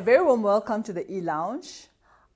A very warm welcome to the E-Lounge.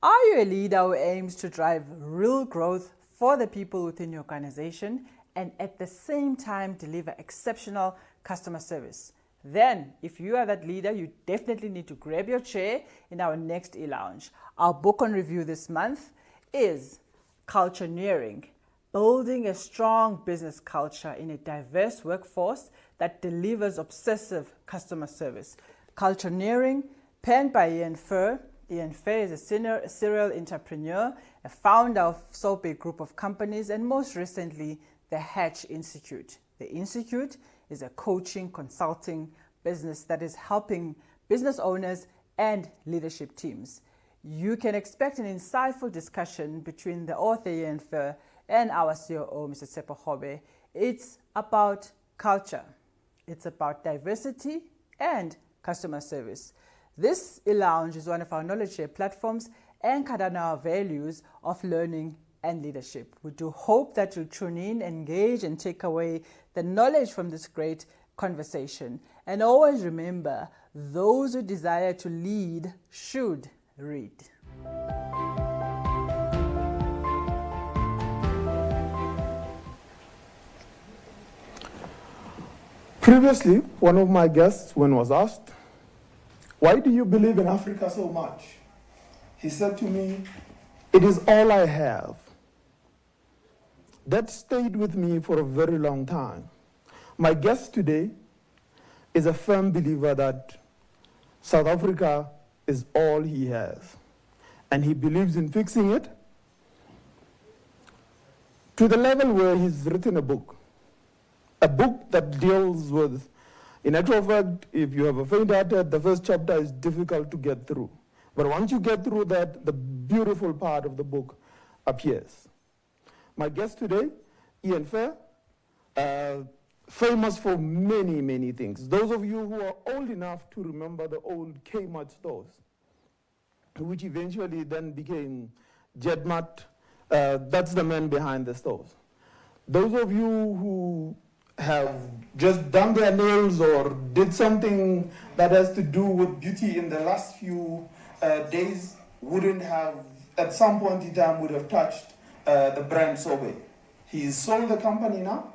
Are you a leader who aims to drive real growth for the people within your organization and at the same time deliver exceptional customer service? Then, if you are that leader, you definitely need to grab your chair in our next E-Lounge. Our book on review this month is Cultureneering, Building a Strong Business Culture in a Diverse Workforce that Delivers Obsessive Customer Service. Cultureneering, penned by Ian Fuhr. Ian Fuhr is a serial entrepreneur, a founder of Sobe Group of companies, and most recently, the Hatch Institute. The Institute is a coaching, consulting business that is helping business owners and leadership teams. You can expect an insightful discussion between the author Ian Fuhr and our COO, Mr. Tsepo Hobe. It's about culture. It's about diversity and customer service. This e-lounge is one of our knowledge share platforms anchored on our values of learning and leadership. We do hope that you'll tune in, engage, and take away the knowledge from this great conversation. And always remember, those who desire to lead should read. Previously, one of my guests, when was asked, "Why do you believe in Africa so much?" He said to me, "It is all I have." That stayed with me for a very long time. My guest today is a firm believer that South Africa is all he has, and he believes in fixing it to the level where he's written a book that deals with, in actual fact, if you have a faint-hearted, the first chapter is difficult to get through. But once you get through that, the beautiful part of the book appears. My guest today, Ian Fuhr, famous for many, many things. Those of you who are old enough to remember the old Kmart stores, which eventually then became Jetmart, that's the man behind the stores. Those of you who have just done their nails or did something that has to do with beauty in the last few days wouldn't have, at some point in time, would have touched the brand Sobe. He's sold the company now,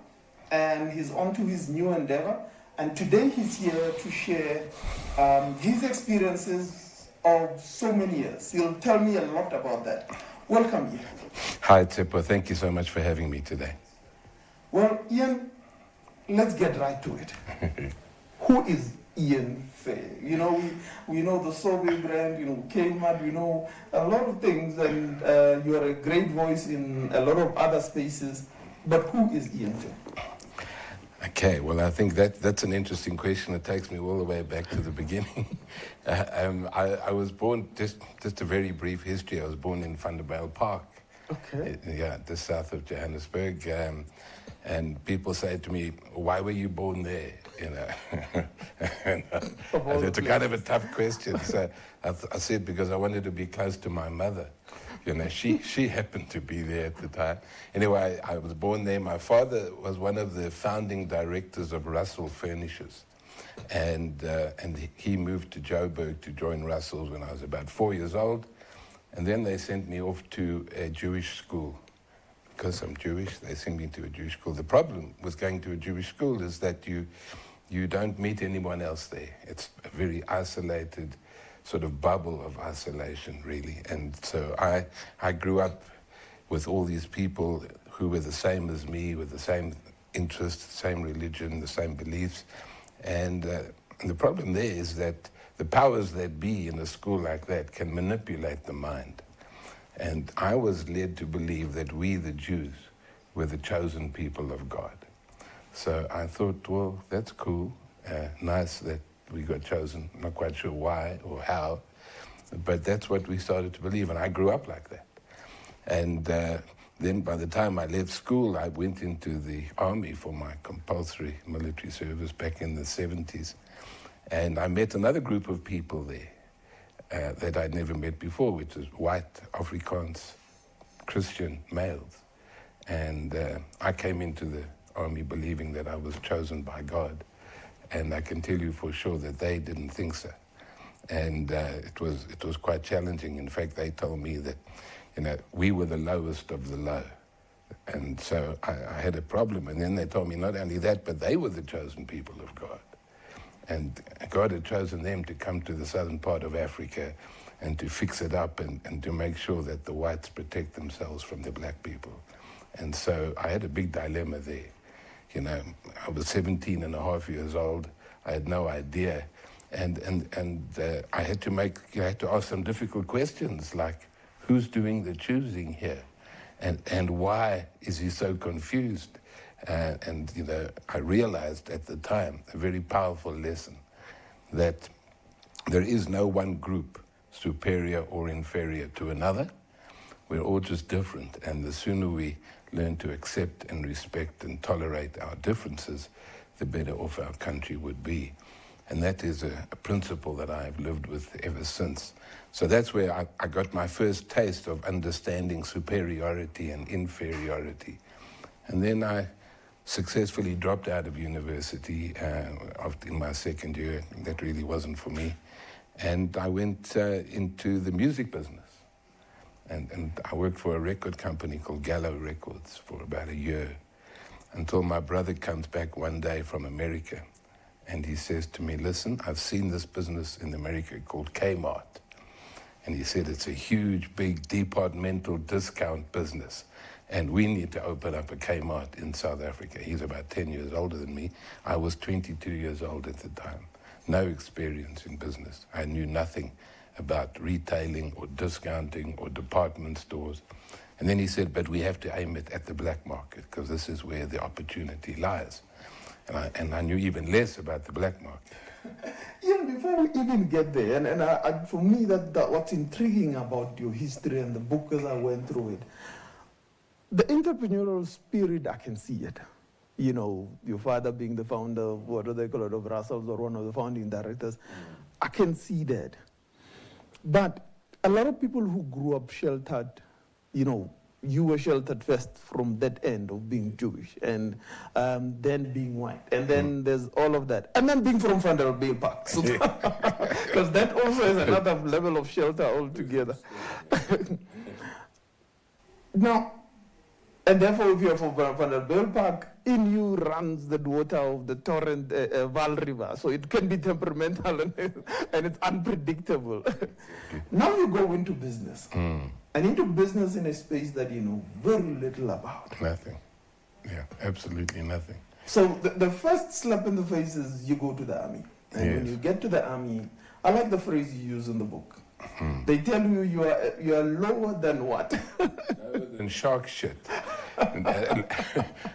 and he's on to his new endeavor. And today he's here to share his experiences of so many years. He'll tell me a lot about that. Welcome, Ian. Hi, Tsepo. Thank you so much for having me today. Well, Ian, let's get right to it. Who is Ian Fuhr? You know, we know the Sobe brand, you know, Kmart, we know a lot of things, and you are a great voice in a lot of other spaces. But who is Ian Fuhr? Okay, well, I think that's an interesting question. It takes me all the way back to the beginning. I was born, just a very brief history, I was born in Vanderbijl Park. Okay. Yeah, just south of Johannesburg. And people say to me, "Why were you born there?" You know, and, it's a kind of a tough question. So I said because I wanted to be close to my mother. You know, she happened to be there at the time. Anyway, I was born there. My father was one of the founding directors of Russell Furnishers, and he moved to Joburg to join Russell's when I was about 4 years old, and then they sent me off to a Jewish school. Because I'm Jewish, they sent me to a Jewish school. The problem with going to a Jewish school is that you don't meet anyone else there. It's a very isolated sort of bubble of isolation, really. And so I grew up with all these people who were the same as me, with the same interests, the same religion, the same beliefs. And the problem there is that the powers that be in a school like that can manipulate the mind. And I was led to believe that we, the Jews, were the chosen people of God. So I thought, well, that's cool, nice that we got chosen. I'm not quite sure why or how, but that's what we started to believe, and I grew up like that. And then by the time I left school, I went into the army for my compulsory military service back in the 70s. And I met another group of people there that I'd never met before, which is white, Afrikaans, Christian males. And I came into the army believing that I was chosen by God. And I can tell you for sure that they didn't think so. And it was quite challenging. In fact, they told me that, we were the lowest of the low. And so I had a problem. And then they told me not only that, but they were the chosen people of God. And God had chosen them to come to the southern part of Africa and to fix it up and to make sure that the whites protect themselves from the black people. And so I had a big dilemma there. I was 17 and a half years old. I had no idea. And I had to ask some difficult questions, like, who's doing the choosing here? And why is he so confused? I realized at the time a very powerful lesson, that there is no one group superior or inferior to another. We're all just different, and the sooner we learn to accept and respect and tolerate our differences, the better off our country would be. And that is a principle that I've lived with ever since. So that's where I got my first taste of understanding superiority and inferiority. And then I successfully dropped out of university in my second year. That really wasn't for me. And I went into the music business. And I worked for a record company called Gallo Records for about a year, until my brother comes back one day from America. And he says to me, listen, I've seen this business in America called Kmart. And he said, it's a huge, big, departmental discount business. And we need to open up a Kmart in South Africa. He's about 10 years older than me. I was 22 years old at the time. No experience in business. I knew nothing about retailing or discounting or department stores. And then he said, but we have to aim it at the black market, because this is where the opportunity lies. And I knew even less about the black market. Ian, before we even get there, and for me, that what's intriguing about your history and the book as I went through it, the entrepreneurial spirit, I can see it. Your father being the founder of, what do they call it, of Russell's, or one of the founding directors. I can see that. But a lot of people who grew up sheltered, you were sheltered first from that end of being Jewish, and then being white, and then there's all of that, and then being from Vanderbilt Park, because that also is another level of shelter altogether. Now, and therefore, if you're from Vanderbilt Park, in you runs the water of the torrent Vaal River, so it can be temperamental and it's unpredictable. Now you go into business. And into business in a space that you know very little about. Nothing. Yeah, absolutely nothing. So the first slap in the face is you go to the army. And when you get to the army, I like the phrase you use in the book. They tell you you are lower than what? Lower than shark shit.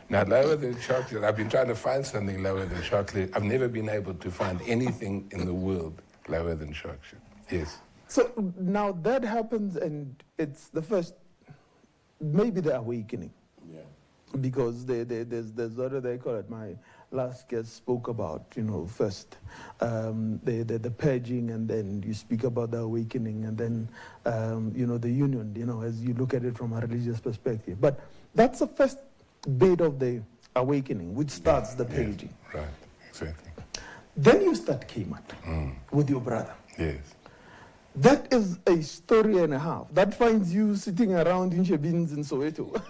Now, lower than shark shit. I've been trying to find something lower than shark shit. I've never been able to find anything in the world lower than shark shit. Yes. So now that happens, and it's the first, maybe the awakening. Yeah. Because there's what do they call it? My last guest spoke about, first the purging, and then you speak about the awakening, and then, the union, as you look at it from a religious perspective. But that's the first bit of the awakening, which starts the purging. Yes, right, exactly. Then you start Kmart with your brother. Yes. That is a story and a half. That finds you sitting around in Shebins in Soweto.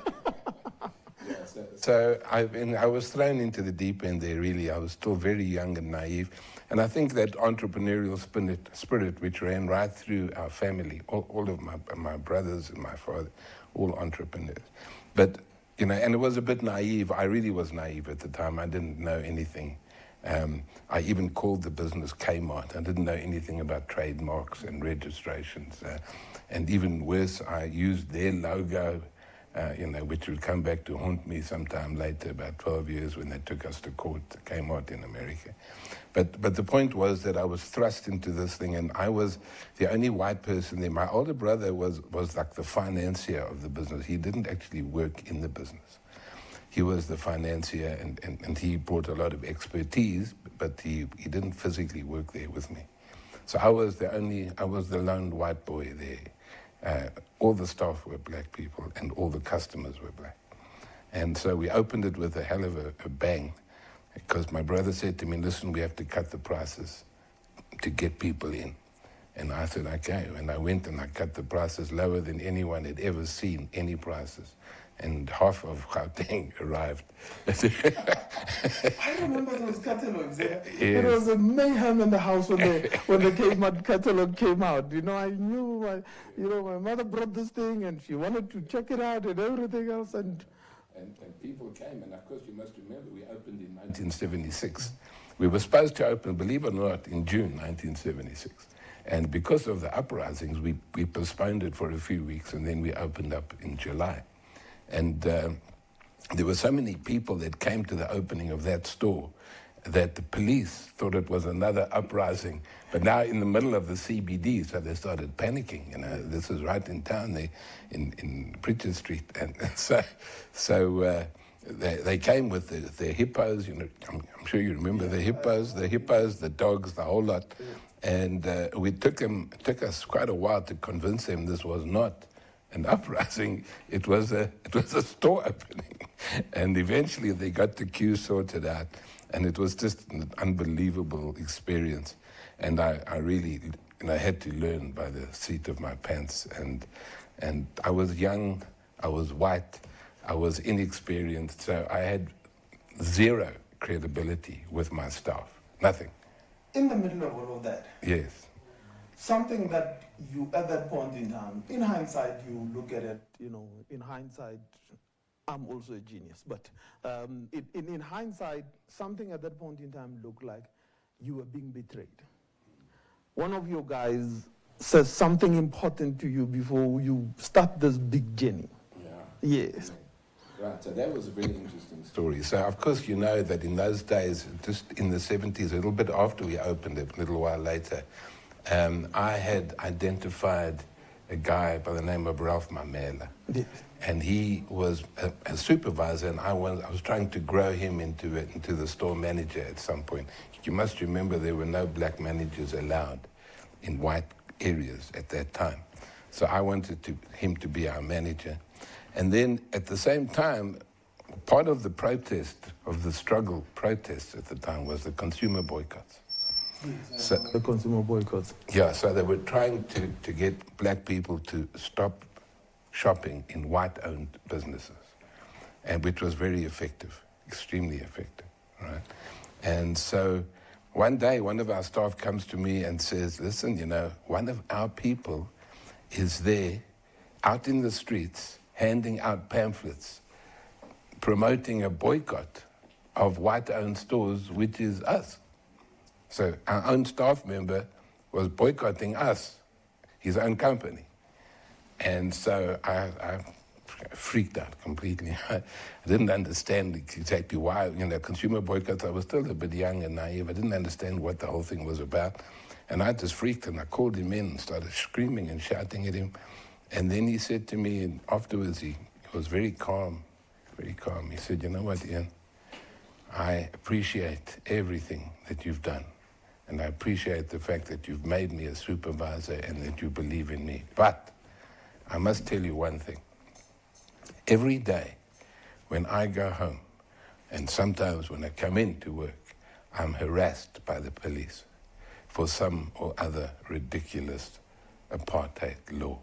So I was thrown into the deep end there, really. I was still very young and naive. And I think that entrepreneurial spirit which ran right through our family, all of my brothers and my father, all entrepreneurs. But, and it was a bit naive. I really was naive at the time. I didn't know anything. I even called the business Kmart. I didn't know anything about trademarks and registrations. And even worse, I used their logo, which would come back to haunt me sometime later, about 12 years when they took us to court, Kmart in America. But the point was that I was thrust into this thing, and I was the only white person there. My older brother was like the financier of the business. He didn't actually work in the business. He was the financier, and he brought a lot of expertise, but he didn't physically work there with me. So I was the lone white boy there. All the staff were black people, and all the customers were black. And so we opened it with a hell of a bang, because my brother said to me, listen, we have to cut the prices to get people in. And I said, okay. And I went and I cut the prices lower than anyone had ever seen any prices. And half of Gauteng arrived. I remember those catalogs. Yeah? Yes. It was a mayhem in the house when the Kmart catalog came out. You know, I knew my mother brought this thing and she wanted to check it out and everything else. And people came, and of course you must remember we opened in 1976. We were supposed to open, believe it or not, in June 1976. And because of the uprisings, we postponed it for a few weeks, and then we opened up in July. And there were so many people that came to the opening of that store that the police thought it was another uprising. But now in the middle of the CBD, so they started panicking. You know, this is right in town, there in Pritchard Street. And so they came with their hippos. You know, I'm sure you remember the hippos, the dogs, the whole lot. And it took us quite a while to convince them this was not an uprising. It was a store opening. And eventually they got the queue sorted out, and it was just an unbelievable experience. And I really had to learn by the seat of my pants. And I was young, I was white, I was inexperienced, so I had zero credibility with my staff, nothing. in the middle of all of that, yes, something that you, at that point in time, in hindsight, you look at it, in hindsight, I'm also a genius, but in hindsight, something at that point in time looked like you were being betrayed. One of your guys says something important to you before you start this big journey. Yeah. Yes. Right, so that was a very interesting story. So, of course, you know that in those days, just in the 70s, a little bit after we opened it, a little while later, I had identified a guy by the name of Ralph Mamela. Yes. And he was a supervisor, and I was trying to grow him into the store manager at some point. You must remember there were no black managers allowed in white areas at that time. So I wanted him to be our manager. And then at the same time, part of the protest, of the struggle protests at the time, was the consumer boycotts. So, the consumer boycotts. Yeah, so they were trying to get black people to stop shopping in white-owned businesses, and which was very effective, extremely effective, right? And so one day, one of our staff comes to me and says, listen, one of our people is there out in the streets handing out pamphlets promoting a boycott of white-owned stores, which is us. So our own staff member was boycotting us, his own company. And so I freaked out completely. I didn't understand exactly why, consumer boycotts. I was still a bit young and naive. I didn't understand what the whole thing was about. And I just freaked, and I called him in and started screaming and shouting at him. And then he said to me, and afterwards he was very calm, very calm. He said, you know what, Ian, I appreciate everything that you've done. And I appreciate the fact that you've made me a supervisor and that you believe in me. But I must tell you one thing. Every day when I go home, and sometimes when I come in to work, I'm harassed by the police for some or other ridiculous apartheid law.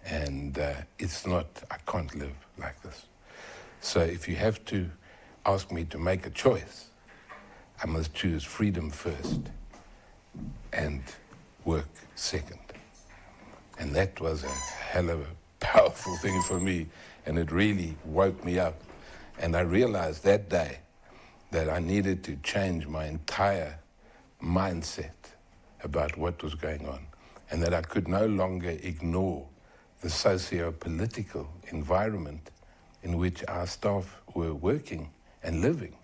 And it's not, I can't live like this. So if you have to ask me to make a choice, I must choose freedom first and work second. And that was a hell of a powerful thing for me, and it really woke me up. And I realized that day that I needed to change my entire mindset about what was going on, and that I could no longer ignore the socio-political environment in which our staff were working and living.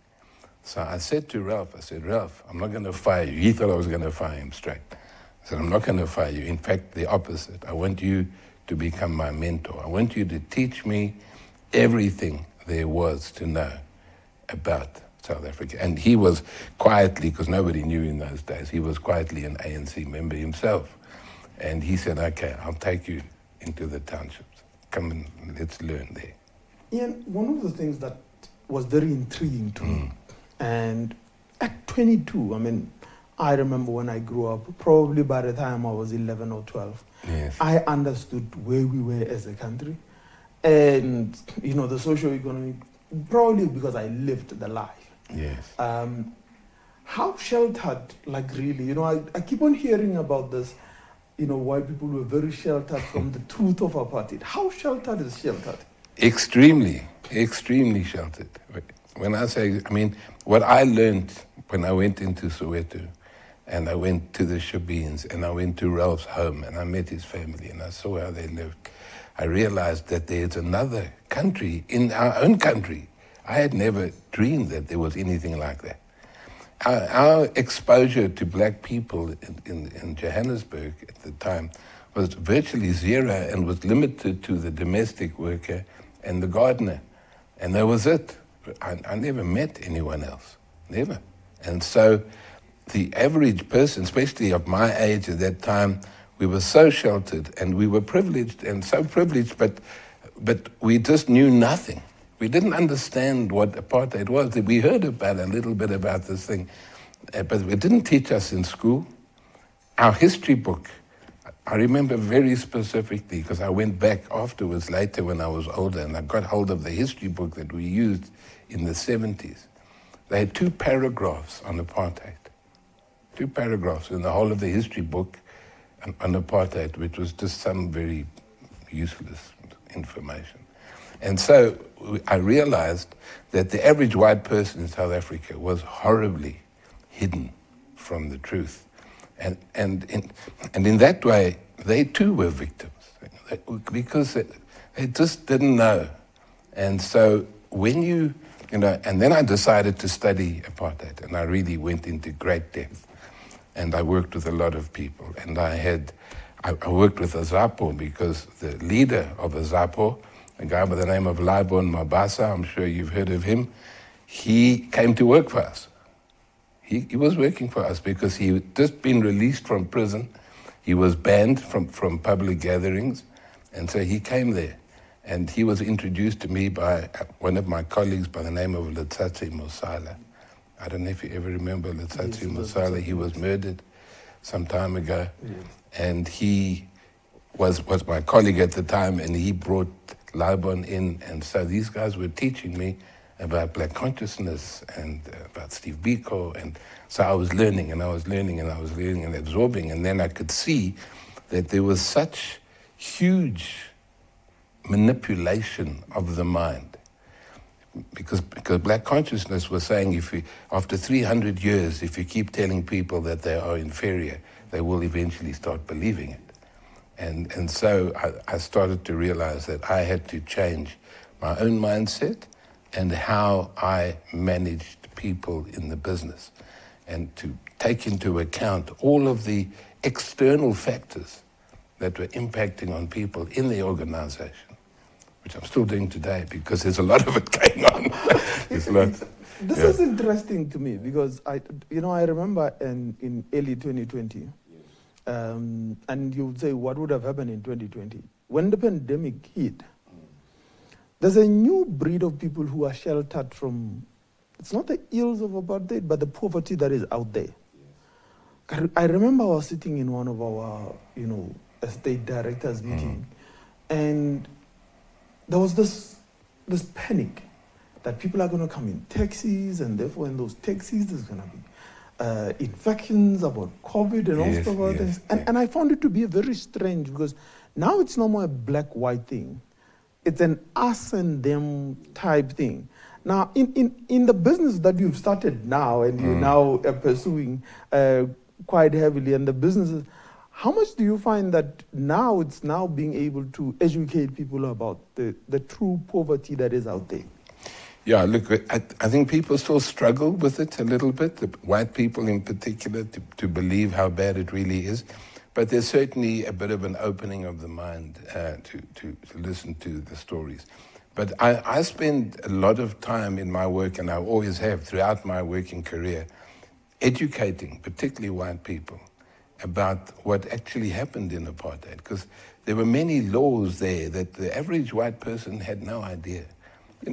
So I said to Ralph, Ralph, I'm not going to fire you. He thought I was going to fire him straight. I said, I'm not going to fire you. In fact, the opposite. I want you to become my mentor. I want you to teach me everything there was to know about South Africa. And he was quietly, because nobody knew in those days, he was quietly an ANC member himself. And he said, okay, I'll take you into the townships. Come and let's learn there. Ian, one of the things that was very intriguing to me, and at 22, I remember when I grew up, probably by the time I was 11 or 12, Yes. I understood where we were as a country. And, you know, the socio-economic, probably because I lived the life. Yes. How sheltered, like really, you know, I keep on hearing about this, you know, why people were very sheltered from the truth of apartheid. How sheltered is sheltered? Extremely, extremely sheltered. When I say, I mean, what I learned when I went into Soweto, and I went to the Shabines, and I went to Ralph's home, and I met his family, and I saw how they lived, I realized that there's another country in our own country. I had never dreamed that there was anything like that. Our exposure to black people in Johannesburg at the time was virtually zero and was limited to the domestic worker and the gardener. And that was it. I never met anyone else, never. And so the average person, especially of my age at that time, we were so sheltered and we were privileged and so privileged, but we just knew nothing. We didn't understand what apartheid was. We heard about a little bit about this thing, but it didn't teach us in school. Our history book, I remember very specifically because I went back afterwards later when I was older and I got hold of the history book that we used in the 70s. They had 2 paragraphs on apartheid. 2 paragraphs in the whole of the history book on apartheid, which was just some very useless information. And so I realized that the average white person in South Africa was horribly hidden from the truth. And in that way, they too were victims, because they just didn't know. And so when you know, and then I decided to study apartheid, and I really went into great depth. And I worked with a lot of people. And I worked with Azapo because the leader of Azapo, a guy by the name of Laibon Mabasa, I'm sure you've heard of him, he came to work for us. He was working for us because he had just been released from prison. He was banned from public gatherings, and so he came there. And he was introduced to me by one of my colleagues by the name of Letsatsi Mosala. I don't know if you ever remember Letsatsi Mosala. He was murdered some time ago. Yes. And he was my colleague at the time, and he brought Laibon in. And so these guys were teaching me about black consciousness and about Steve Biko. And so I was learning, and I was learning, and I was learning and absorbing. And then I could see that there was such huge manipulation of the mind. Because black consciousness was saying after 300 years, if you keep telling people that they are inferior, they will eventually start believing it. And so I started to realize that I had to change my own mindset and how I managed people in the business, and to take into account all of the external factors that were impacting on people in the organization, which I'm still doing today because there's a lot of it going on. This is interesting to me because I remember in early 2020, and you would say, what would have happened in 2020? When the pandemic hit, there's a new breed of people who are sheltered from, it's not the ills of apartheid, but the poverty that is out there. I remember I was sitting in one of our, estate directors meeting, and there was this panic that people are going to come in taxis, and therefore in those taxis there's going to be infections about COVID and all stuff like this. And I found it to be very strange because now it's no more a black-white thing. It's an us and them type thing. Now, in the business that you've started now and you're now pursuing quite heavily, and the businesses, how much do you find that now it's now being able to educate people about the true poverty that is out there? Yeah, look, I think people still struggle with it a little bit, the white people in particular, to believe how bad it really is. But there's certainly a bit of an opening of the mind to listen to the stories. But I spend a lot of time in my work, and I always have throughout my working career, educating, particularly white people, about what actually happened in apartheid. Because there were many laws there that the average white person had no idea. They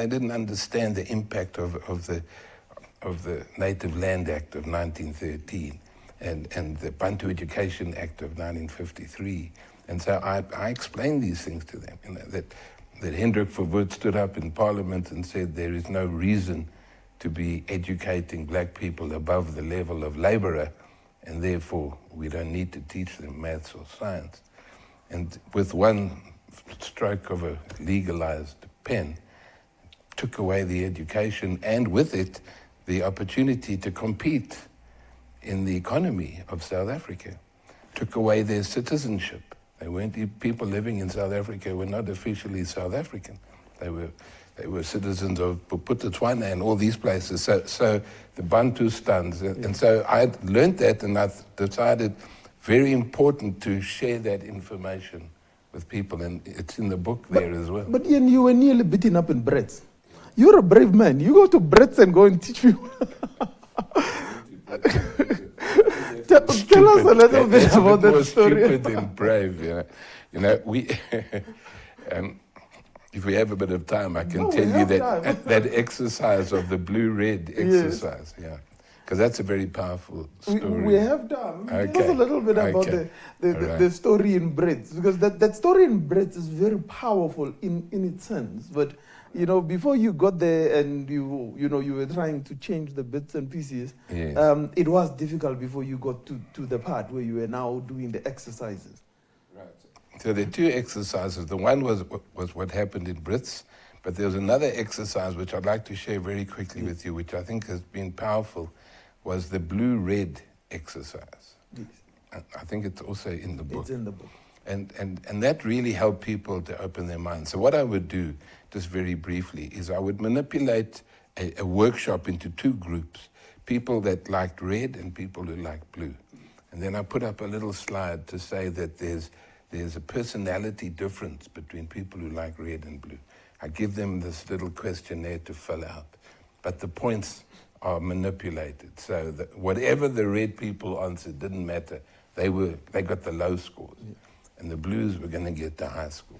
didn't understand the impact of of the Native Land Act of 1913 and the Bantu Education Act of 1953. And so I explained these things to them, you know, that Hendrik Verwoerd stood up in Parliament and said there is no reason to be educating black people above the level of laborer, and therefore we don't need to teach them maths or science. And with one stroke of a legalized pen, took away the education, and with it, the opportunity to compete in the economy of South Africa. Took away their citizenship. They weren't, people living in South Africa were not officially South African. They were citizens of Botswana and all these places. So the Bantustans, and so I learned that, and I decided very important to share that information with people, and it's in the book there as well. But Ian, you were nearly beaten up in Brits. You're a brave man. You go to Brits and go and teach people. Tell us a little bit about that story. Stupid and brave, you know. We, if we have a bit of time, I can tell you that exercise of the blue-red exercise, yes. Yeah. Because that's a very powerful story. We have time. Okay. Tell us a little bit about the story in Brits, because that story in Brits is very powerful in its sense. But you know, before you got there and you were trying to change the bits and pieces, yes. It was difficult before you got to the part where you were now doing the exercises. Right. So there are two exercises. The one was what happened in Brits, but there's another exercise which I'd like to share very quickly with you, which I think has been powerful, was the blue-red exercise. Yes. I think it's also in the book. It's in the book. And that really helped people to open their minds. So what I would do, just very briefly, is I would manipulate a workshop into two groups, people that liked red and people who liked blue. And then I put up a little slide to say that there's a personality difference between people who like red and blue. I give them this little questionnaire to fill out, but the points are manipulated. So that whatever the red people answered didn't matter. They got the low scores. Yeah. And the blues were going to get the high scores.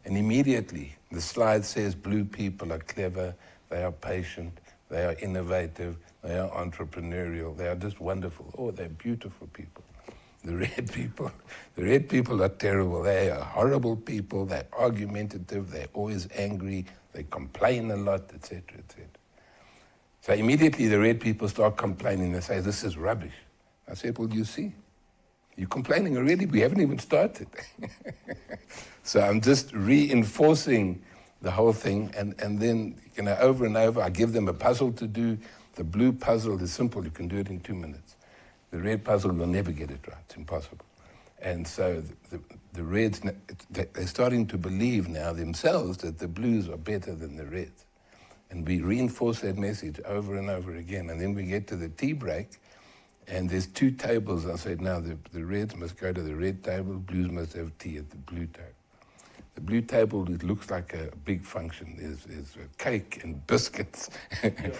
And immediately, the slide says blue people are clever, they are patient, they are innovative, they are entrepreneurial, they are just wonderful. Oh, they're beautiful people. The red people are terrible. They are horrible people, they're argumentative, they're always angry, they complain a lot, etc., etc. So immediately the red people start complaining. They say, this is rubbish. I said, well, you see, you're complaining already. We haven't even started. So I'm just reinforcing the whole thing. And then, you know, over and over, I give them a puzzle to do. The blue puzzle is simple. You can do it in 2 minutes. The red puzzle, you'll never get it right. It's impossible. And so the reds, they're starting to believe now themselves that the blues are better than the reds. And we reinforce that message over and over again. And then we get to the tea break, and there's two tables. I said, now the reds must go to the red table, blues must have tea at the blue table. The blue table, it looks like a big function. There's cake and biscuits and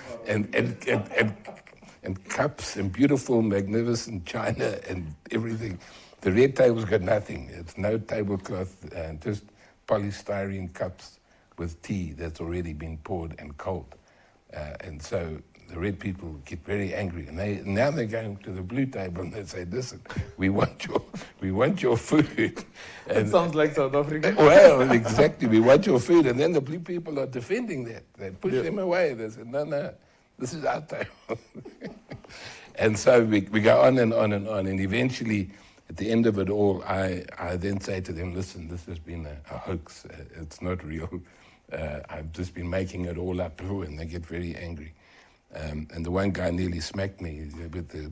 cups and beautiful, magnificent china and everything. The red table's got nothing. It's no tablecloth, just polystyrene cups with tea that's already been poured and cold. And so the red people get very angry, and now they're going to the blue table and they say, listen, we want your food. It sounds like South Africa. Well, exactly, we want your food. And then the blue people are defending that. They push them away. They say, no, this is our table. And so we go on and on and on, and eventually, at the end of it all, I then say to them, listen, this has been a hoax. It's not real. I've just been making it all up, and they get very angry. And the one guy nearly smacked me with the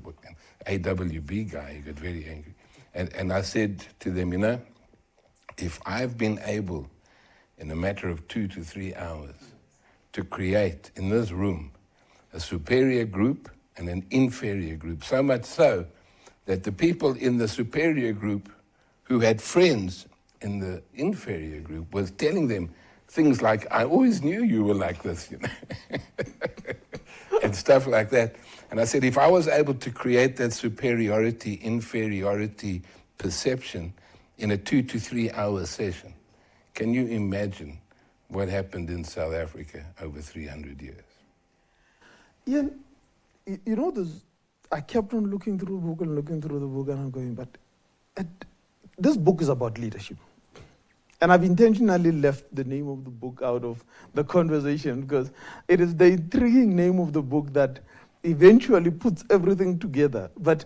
AWB guy. He got very angry. And I said to them, you know, if I've been able, in a matter of 2 to 3 hours, to create in this room a superior group and an inferior group, so much so that the people in the superior group who had friends in the inferior group was telling them things like, I always knew you were like this, you know, and stuff like that. And I said, if I was able to create that superiority, inferiority perception in a 2 to 3 hour session, can you imagine what happened in South Africa over 300 years? Ian, you know, I kept on looking through the book and looking through the book, and I'm going, but this book is about leadership. And I've intentionally left the name of the book out of the conversation because it is the intriguing name of the book that eventually puts everything together. But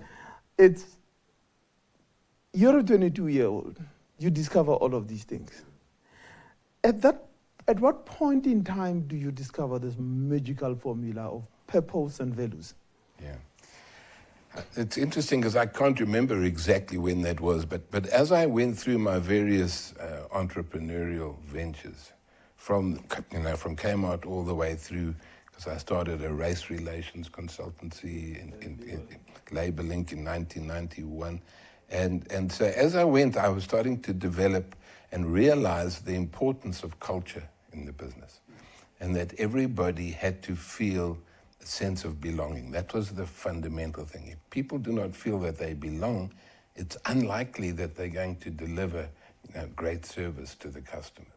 you're a 22-year-old. You discover all of these things. At what point in time do you discover this magical formula of purpose and values? Yeah. It's interesting because I can't remember exactly when that was, but as I went through my various entrepreneurial ventures, from Kmart all the way through, because I started a race relations consultancy in Labour Link in 1991, and so as I went, I was starting to develop and realize the importance of culture in the business, and that everybody had to feel a sense of belonging. That was the fundamental thing. If people do not feel that they belong, it's unlikely that they're going to deliver great service to the customers.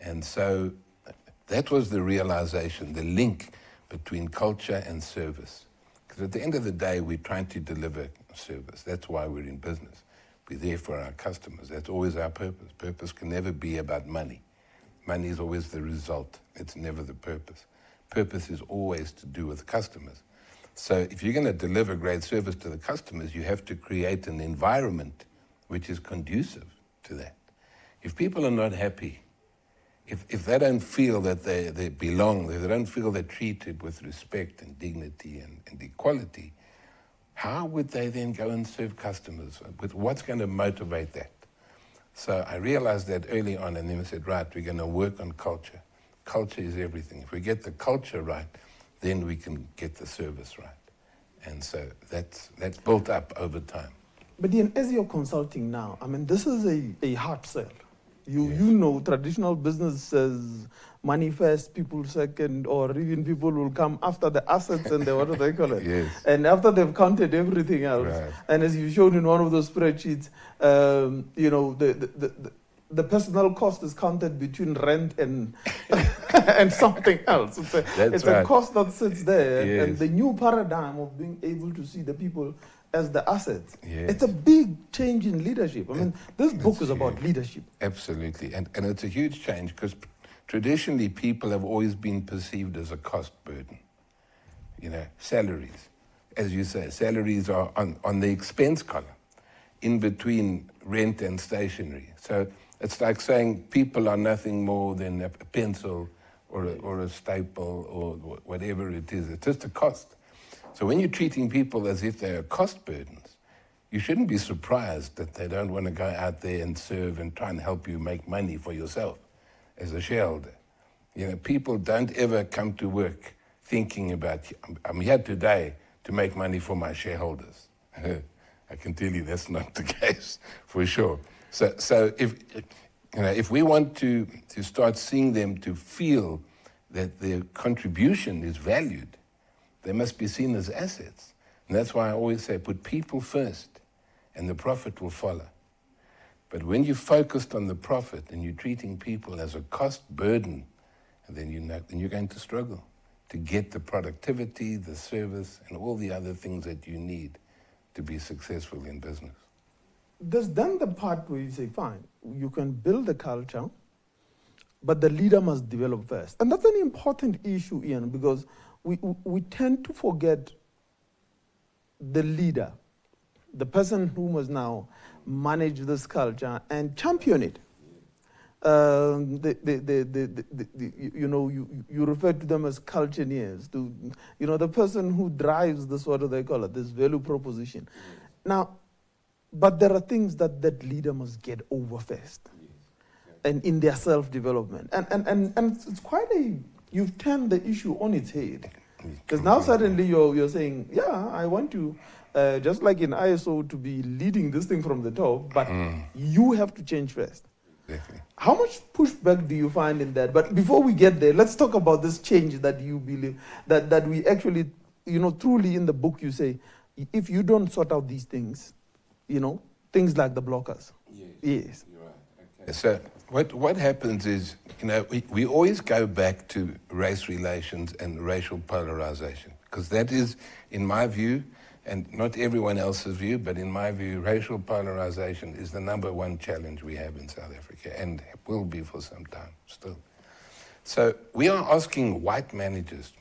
And so that was the realization, the link between culture and service. Because at the end of the day, we're trying to deliver service. That's why we're in business. We're there for our customers. That's always our purpose. Purpose can never be about money. Money is always the result. It's never the purpose. Purpose is always to do with customers. So if you're going to deliver great service to the customers, you have to create an environment which is conducive to that. If people are not happy, if they don't feel that they belong, if they don't feel they're treated with respect and dignity and equality, how would they then go and serve customers? What's going to motivate that? So I realized that early on, and then I said, right, we're going to work on culture. Culture is everything. If we get the culture right, then we can get the service right. And so that's built up over time. But Ian, as you're consulting now, I mean, this is a hard sell. You know, traditional business says money first, people second, or even people will come after the assets and what do they call it? Yes. And after they've counted everything else. Right. And as you showed in one of those spreadsheets, you know, the personal cost is counted between rent and and something else. It's a cost that sits there. Yes. And the new paradigm of being able to see the people as the assets. Yes. It's a big change in leadership. I mean, this book is about leadership. Absolutely. And it's a huge change because traditionally people have always been perceived as a cost burden. You know, salaries. As you say, salaries are on the expense column, in between rent and stationery. So it's like saying people are nothing more than a pencil or a staple or whatever it is. It's just a cost. So when you're treating people as if they are cost burdens, you shouldn't be surprised that they don't want to go out there and serve and try and help you make money for yourself as a shareholder. You know, people don't ever come to work thinking about, I'm here today to make money for my shareholders. I can tell you that's not the case, for sure. So if we want to start seeing them to feel that their contribution is valued, they must be seen as assets. And that's why I always say, put people first, and the profit will follow. But when you're focused on the profit and you're treating people as a cost burden, then you're going to struggle to get the productivity, the service, and all the other things that you need to be successful in business. There's then the part where you say, fine, you can build a culture, but the leader must develop first. And that's an important issue, Ian, because we tend to forget the leader, the person who must now manage this culture and champion it. You refer to them as cultureneers, the person who drives this, what do they call it, this value proposition. Now, but there are things that leader must get over first, and in their self-development. And it's quite you've turned the issue on its head. Because now suddenly you're saying, yeah, I want to, just like in ISO, to be leading this thing from the top, but you have to change first. Exactly. How much pushback do you find in that? But before we get there, let's talk about this change that you believe, that we actually, truly in the book you say, if you don't sort out these things, things like the blockers. Yes. You're right. Okay. So what happens is, we always go back to race relations and racial polarization. Because that is, in my view, and not everyone else's view, but in my view, racial polarization is the #1 challenge we have in South Africa, and will be for some time still. So we are asking white managers,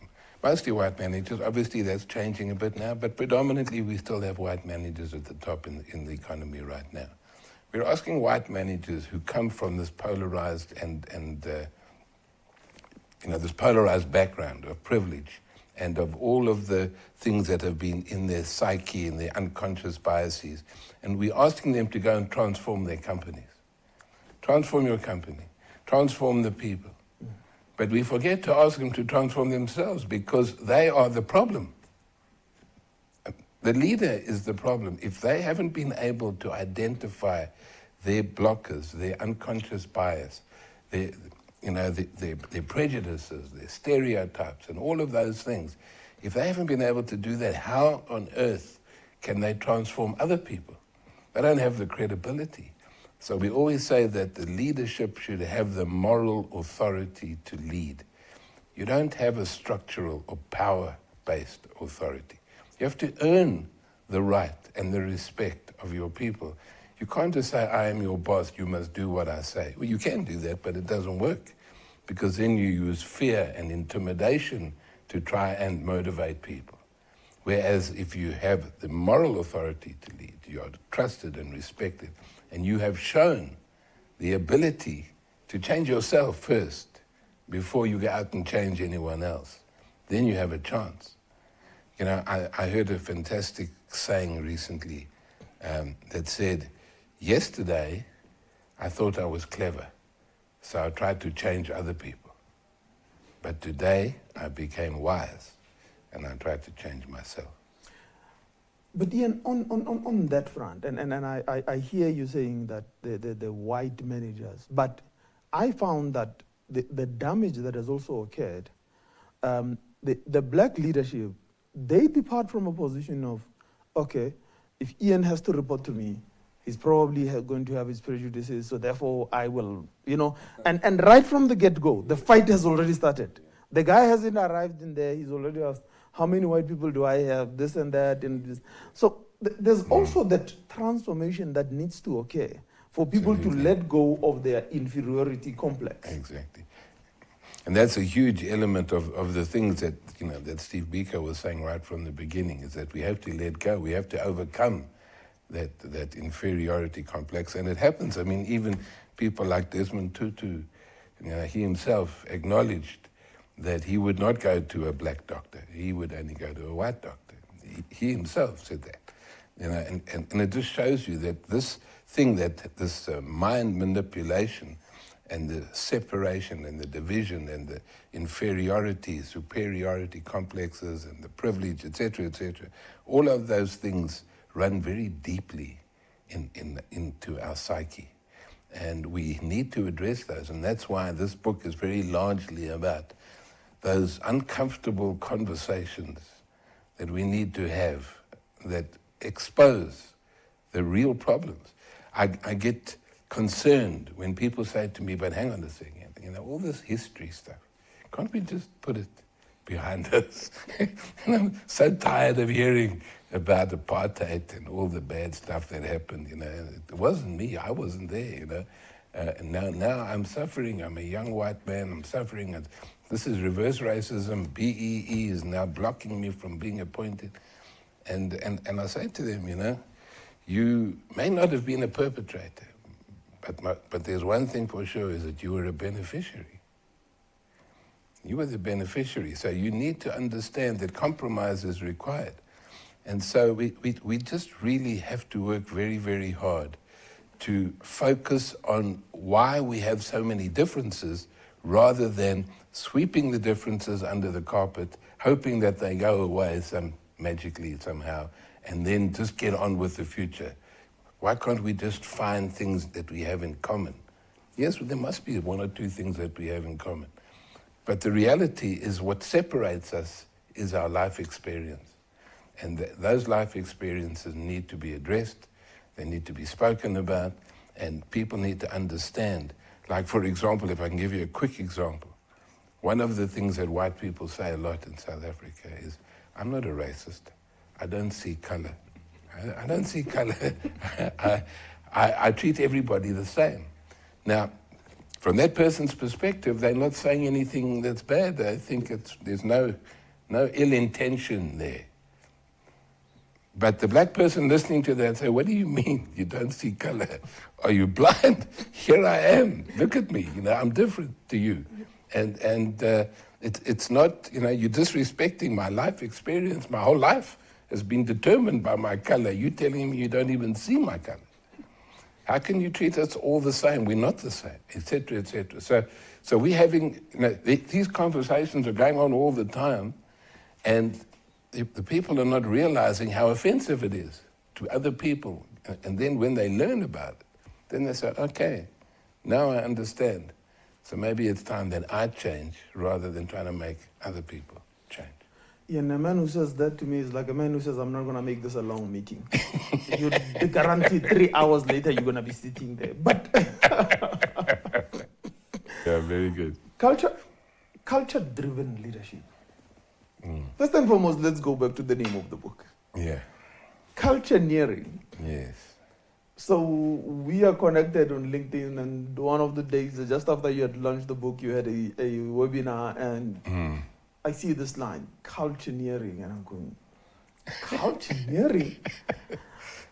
mostly white managers, obviously that's changing a bit now, but predominantly we still have white managers at the top in the economy right now. We're asking white managers who come from this polarized this polarized background of privilege and of all of the things that have been in their psyche, in their unconscious biases, and we're asking them to go and transform their companies. Transform your company. Transform the people. But we forget to ask them to transform themselves because they are the problem. The leader is the problem. If they haven't been able to identify their blockers, their unconscious bias, their prejudices, their stereotypes, and all of those things, if they haven't been able to do that, how on earth can they transform other people? They don't have the credibility. So we always say that the leadership should have the moral authority to lead. You don't have a structural or power-based authority. You have to earn the right and the respect of your people. You can't just say, I am your boss, you must do what I say. Well, you can do that, but it doesn't work because then you use fear and intimidation to try and motivate people. Whereas if you have the moral authority to lead, you are trusted and respected, and you have shown the ability to change yourself first before you go out and change anyone else, then you have a chance. You know, I heard a fantastic saying recently that said, yesterday I thought I was clever, so I tried to change other people. But today I became wise, and I tried to change myself. But Ian, on that front, and I hear you saying that the white managers, but I found that the damage that has also occurred, the black leadership, they depart from a position of, okay, if Ian has to report to me, he's probably going to have his prejudices, so therefore I will, and right from the get-go, the fight has already started. The guy hasn't arrived in there, he's already asked, how many white people do I have, this and that, and this. So there's also that transformation that needs to occur for people Absolutely. to let go of their inferiority complex. Exactly. And that's a huge element of the things that, that Steve Biko was saying right from the beginning, is that we have to let go, we have to overcome that inferiority complex. And it happens. I mean, even people like Desmond Tutu, he himself acknowledged that he would not go to a black doctor. He would only go to a white doctor. He himself said that. And it just shows you that this thing, this mind manipulation and the separation and the division and the inferiority, superiority complexes and the privilege, etc., all of those things run very deeply into our psyche. And we need to address those. And that's why this book is very largely about those uncomfortable conversations that we need to have that expose the real problems. I get concerned when people say to me, but hang on a second, all this history stuff, can't we just put it behind us? I'm so tired of hearing about apartheid and all the bad stuff that happened. It wasn't me, I wasn't there, and now I'm suffering. I'm a young white man, I'm suffering. This is reverse racism. BEE is now blocking me from being appointed. And I say to them, you may not have been a perpetrator, but there's one thing for sure, is that you were a beneficiary. You were the beneficiary. So you need to understand that compromise is required. And so we just really have to work very, very hard to focus on why we have so many differences, rather than sweeping the differences under the carpet, hoping that they go away magically somehow, and then just get on with the future. Why can't we just find things that we have in common? Yes, there must be one or two things that we have in common. But the reality is what separates us is our life experience. And those life experiences need to be addressed, they need to be spoken about, and people need to understand. Like, for example, if I can give you a quick example, one of the things that white people say a lot in South Africa is, I'm not a racist. I don't see color. I don't see color. I treat everybody the same. Now, from that person's perspective, they're not saying anything that's bad. They think there's no ill intention there. But the black person listening to that say, what do you mean you don't see color? Are you blind? Here I am. Look at me. I'm different to you. And it's not, you're disrespecting my life experience. My whole life has been determined by my color. You're telling me you don't even see my color. How can you treat us all the same? We're not the same, etc., etc. So we're having, these conversations are going on all the time, and the people are not realizing how offensive it is to other people. And then when they learn about it, then they say, okay, now I understand. So maybe it's time that I change rather than trying to make other people change. Yeah, and a man who says that to me is like a man who says, I'm not going to make this a long meeting. You guarantee 3 hours later you're going to be sitting there. But yeah, very good. Culture-driven leadership. First and foremost, let's go back to the name of the book. Yeah. Cultureneering. Yes. So we are connected on LinkedIn, and one of the days, just after you had launched the book, you had a webinar, and I see this line, cultureneering, and I'm going, cultureneering?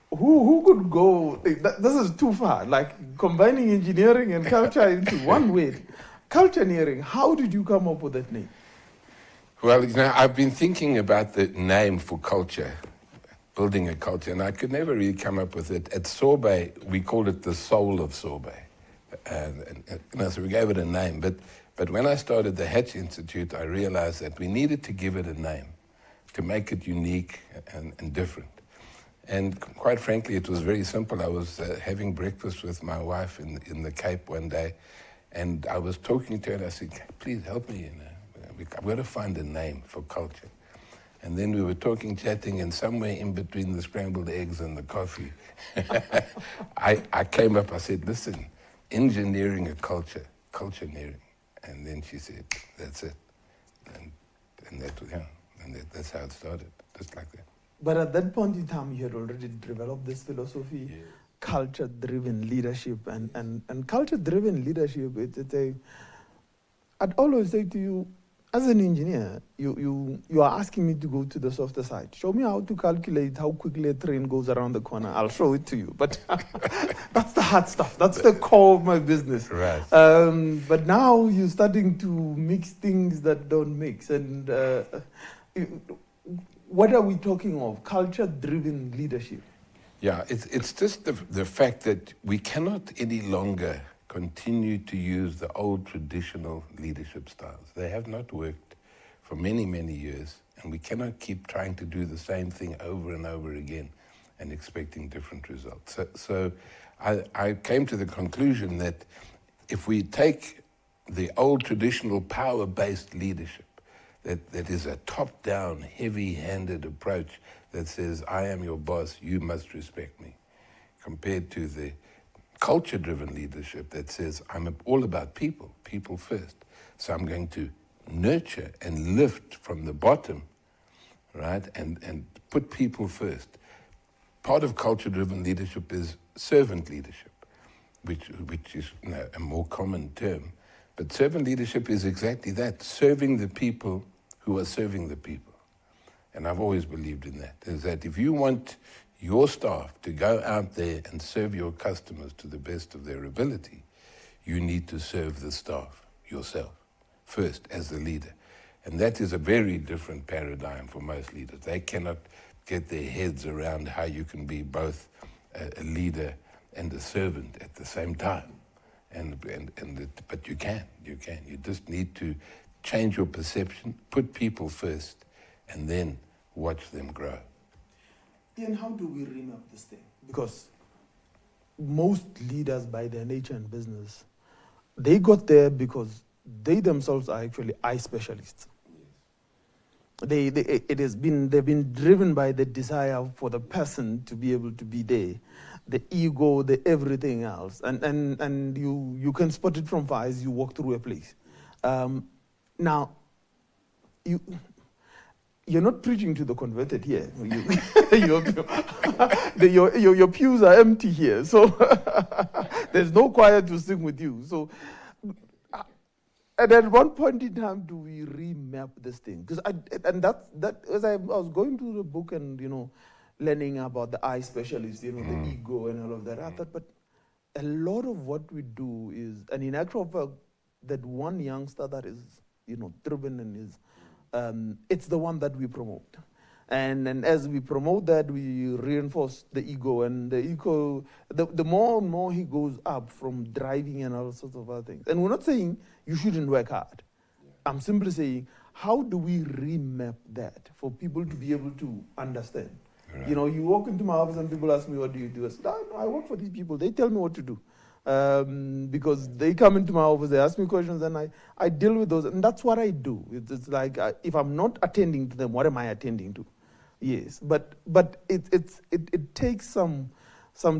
Who could go, this is too far, like combining engineering and culture into one word. Cultureneering, how did you come up with that name? Well, I've been thinking about the name for culture, building a culture, and I could never really come up with it. At Sorbet, we called it the soul of Sorbet. So we gave it a name. But when I started the Hatch Institute, I realized that we needed to give it a name to make it unique and different. And quite frankly, it was very simple. I was having breakfast with my wife in the Cape one day, and I was talking to her, and I said, please help me, I've got to find a name for culture. And then we were talking, chatting, and somewhere in between the scrambled eggs and the coffee, I came up, I said, listen, engineering a culture, cultureneering. And then she said, that's it. And that's how it started, just like that. But at that point in time, you had already developed this philosophy, yeah. Culture-driven leadership. And culture-driven leadership, I'd always say to you, as an engineer, you are asking me to go to the softer side. Show me how to calculate how quickly a train goes around the corner. I'll show it to you. But that's the hard stuff. That's the core of my business. Right. But now you're starting to mix things that don't mix. And what are we talking of? Culture-driven leadership. Yeah, it's just the fact that we cannot any longer continue to use the old traditional leadership styles. They have not worked for many, many years, and we cannot keep trying to do the same thing over and over again and expecting different results. So I came to the conclusion that if we take the old traditional power-based leadership, that is a top-down, heavy-handed approach that says, I am your boss, you must respect me, compared to the culture-driven leadership that says, I'm all about people, people first. So I'm going to nurture and lift from the bottom, right, and put people first. Part of culture-driven leadership is servant leadership, which is a more common term. But servant leadership is exactly that, serving the people who are serving the people. And I've always believed in that, is that if you want your staff to go out there and serve your customers to the best of their ability, you need to serve the staff yourself first as the leader. And that is a very different paradigm for most leaders. They cannot get their heads around how you can be both a leader and a servant at the same time. But you can. You just need to change your perception, put people first, and then watch them grow. Ian, how do we remap this thing? Because most leaders, by their nature in business, they got there because they themselves are actually eye specialists. Yes. They've been driven by the desire for the person to be able to be there, the ego, the everything else, and you can spot it from far as you walk through a place. Now, you're not preaching to the converted here. Your pews are empty here, so there's no choir to sing with you. So, and at one point in time, do we remap this thing? Because as I was going through the book and learning about the eye specialist, the ego and all of that, I thought, but a lot of what we do is, and in actual fact, that one youngster that is driven and is. It's the one that we promote. And as we promote that, we reinforce the ego. And the ego, the more and more he goes up from driving and all sorts of other things. And we're not saying you shouldn't work hard. Yeah. I'm simply saying, how do we remap that for people to be able to understand? Right. You walk into my office and people ask me, what do you do? I say, no, I work for these people. They tell me what to do. Because they come into my office, they ask me questions, and I deal with those, and that's what I do. It's like if I'm not attending to them, what am I attending to? Yes, but it takes some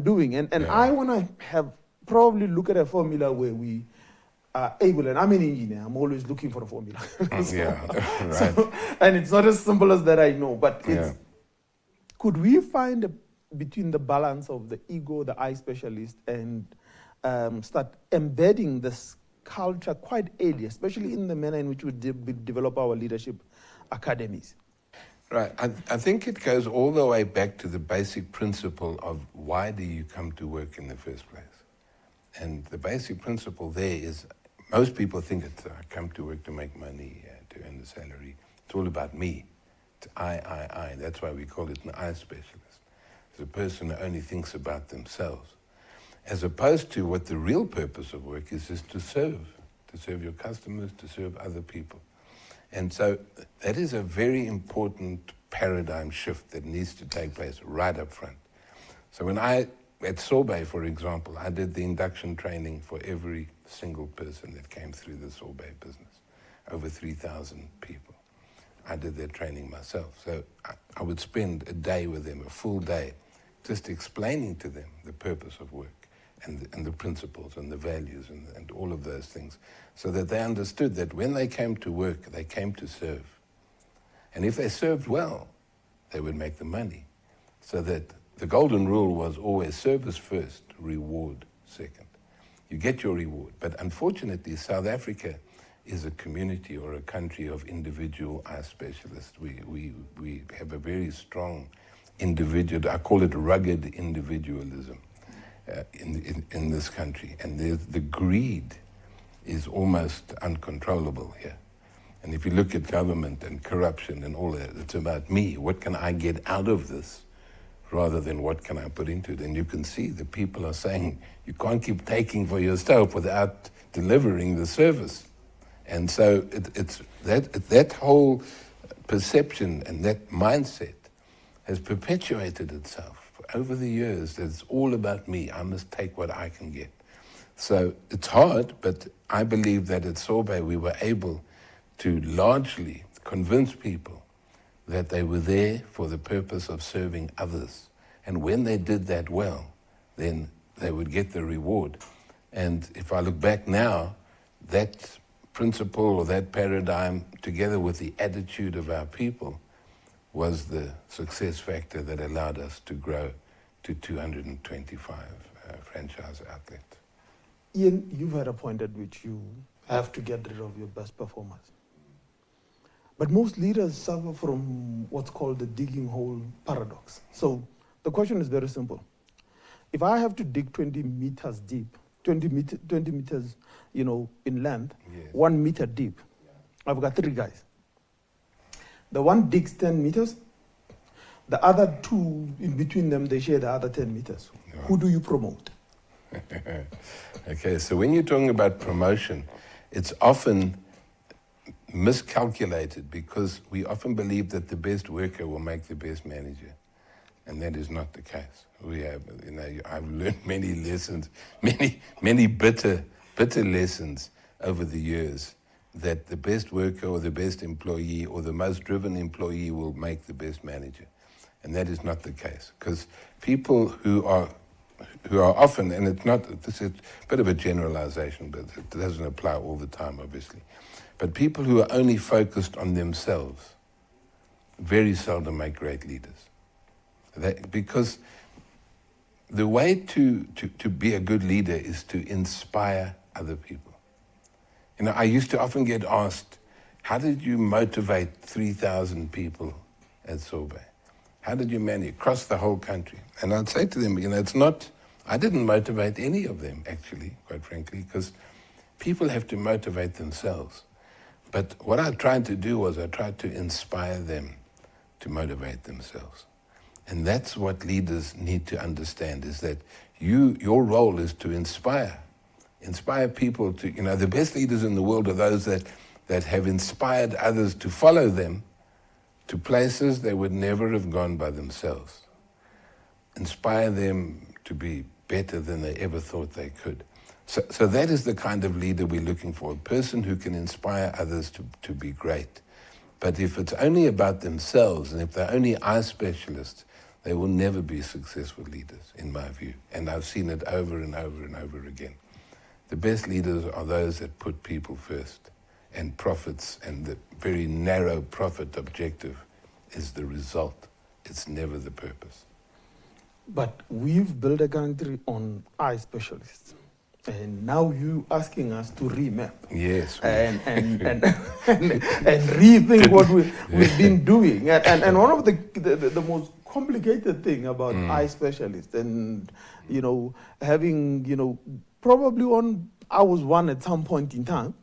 doing, and I want to have probably look at a formula where we are able, and I'm an engineer, I'm always looking for a formula. Right. And it's not as simple as that, I know, but could we find between the balance of the ego, the eye specialist, and start embedding this culture quite early, especially in the manner in which we develop our leadership academies? Right. I think it goes all the way back to the basic principle of why do you come to work in the first place? And the basic principle there is most people think it's I come to work to make money, to earn the salary. It's all about me. It's I. That's why we call it an I specialist. It's a person who only thinks about themselves. As opposed to what the real purpose of work is to serve your customers, to serve other people. And so that is a very important paradigm shift that needs to take place right up front. So when at Sorbet, for example, I did the induction training for every single person that came through the Sorbet business, over 3,000 people. I did their training myself. So I would spend a day with them, a full day, just explaining to them the purpose of work. And the principles and the values and all of those things, so that they understood that when they came to work, they came to serve. And if they served well, they would make the money. So that the golden rule was always service first, reward second. You get your reward. But unfortunately, South Africa is a community or a country of individual eye specialists. We have a very strong individual, I call it rugged individualism. In this country, and the greed is almost uncontrollable here. And if you look at government and corruption and all that, it's about me. What can I get out of this rather than what can I put into it? And you can see the people are saying you can't keep taking for yourself without delivering the service. And so it's that whole perception and that mindset has perpetuated itself over the years. It's all about me. I must take what I can get. So it's hard, but I believe that at Sorbet we were able to largely convince people that they were there for the purpose of serving others. And when they did that well, then they would get the reward. And if I look back now, that principle or that paradigm, together with the attitude of our people, was the success factor that allowed us to grow to 225 franchise outlets. Ian, you've had a point at which you have to get rid of your best performers. But most leaders suffer from what's called the digging hole paradox. So the question is very simple. If I have to dig 20 meters deep, 20 meters, in length, yes. 1 meter deep, I've got 3 guys. The one digs 10 meters, the other 2 in between them, they share the other 10 meters. Yeah. Who do you promote? Okay, so when you're talking about promotion, it's often miscalculated because we often believe that the best worker will make the best manager. And that is not the case. We have, I've learned many lessons, many bitter lessons over the years, that the best worker or the best employee or the most driven employee will make the best manager. And that is not the case. Because people who are often, and it's not, this is a bit of a generalization, but it doesn't apply all the time, obviously. But people who are only focused on themselves, very seldom make great leaders. Because the way to be a good leader is to inspire other people. You know, I used to often get asked, how did you motivate 3,000 people at Sorbet? How did you manage across the whole country? And I'd say to them, you know, I didn't motivate any of them, actually, quite frankly, because people have to motivate themselves. But what I tried to do was I tried to inspire them to motivate themselves. And that's what leaders need to understand, is that your role is to inspire people to, you know, the best leaders in the world are those that have inspired others to follow them to places they would never have gone by themselves. Inspire them to be better than they ever thought they could. So that is the kind of leader we're looking for, a person who can inspire others to be great. But if it's only about themselves, and if they're only eye specialists, they will never be successful leaders, in my view. And I've seen it over and over and over again. The best leaders are those that put people first, and profits, and the very narrow profit objective is the result. It's never the purpose. But we've built a country on eye specialists. And now you asking us to remap. Yes. And rethink what we've been doing. And one of the most complicated thing about eye specialists, and, you know, having, you know, probably I was one at some point in time.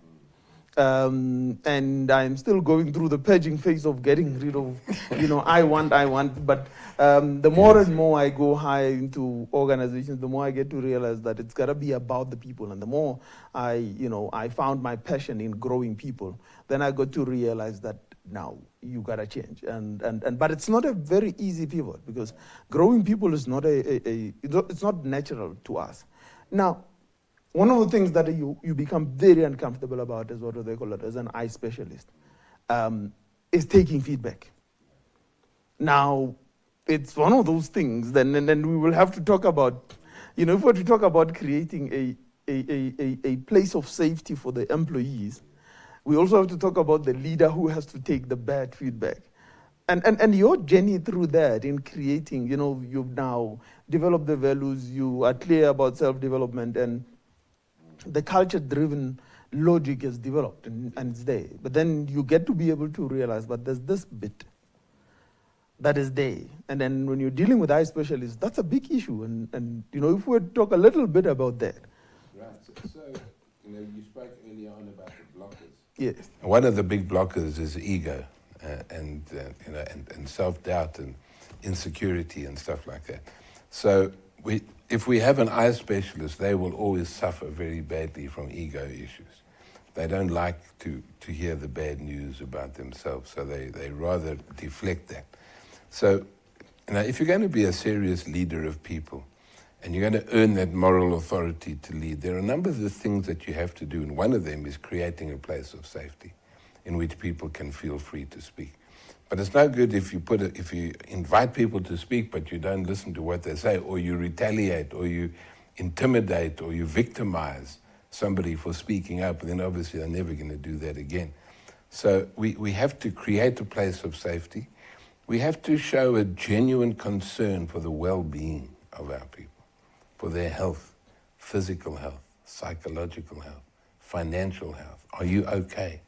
And I'm still going through the purging phase of getting rid of, you know, I want. But the more and more I go higher into organizations, the more I get to realize that it's got to be about the people. And the more I found my passion in growing people, then I got to realize that now you got to change. But it's not a very easy pivot, because growing people is not it's not natural to us. Now, one of the things that you become very uncomfortable about, is what do they call it, as an eye specialist, is taking feedback. Now, it's one of those things, and we will have to talk about, you know, if we're to talk about creating a place of safety for the employees, we also have to talk about the leader who has to take the bad feedback. And your journey through that in creating, you know, you've now developed the values, you are clear about self-development, and the culture-driven logic is developed and it's there. But then you get to be able to realize, but there's this bit that is there. And then when you're dealing with eye specialists, that's a big issue. And you know, if we talk a little bit about that. Right. So you know, you spoke earlier on about the blockers. Yes. One of the big blockers is ego, and self-doubt and insecurity and stuff like that. So if we have an eye specialist, they will always suffer very badly from ego issues. They don't like to hear the bad news about themselves, so they rather deflect that. So, you know, if you're going to be a serious leader of people, and you're going to earn that moral authority to lead, there are a number of the things that you have to do, and one of them is creating a place of safety in which people can feel free to speak. But it's no good if you invite people to speak, but you don't listen to what they say, or you retaliate, or you intimidate, or you victimize somebody for speaking up, and then obviously they're never going to do that again. So we have to create a place of safety. We have to show a genuine concern for the well-being of our people, for their health, physical health, psychological health, financial health. Are you okay?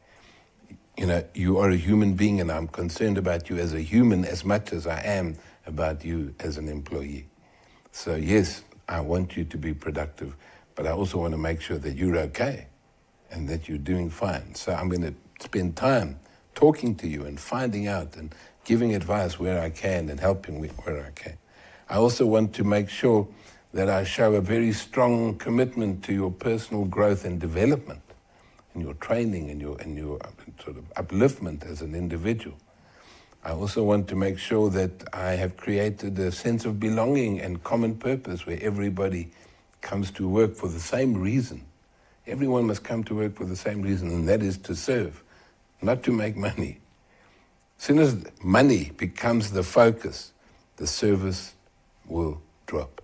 You know, you are a human being, and I'm concerned about you as a human as much as I am about you as an employee. So yes, I want you to be productive, but I also want to make sure that you're okay and that you're doing fine. So I'm going to spend time talking to you and finding out and giving advice where I can and helping where I can. I also want to make sure that I show a very strong commitment to your personal growth and development, and your training and your sort of upliftment as an individual. I also want to make sure that I have created a sense of belonging and common purpose where everybody comes to work for the same reason. Everyone must come to work for the same reason, and that is to serve, not to make money. As soon as money becomes the focus, the service will drop,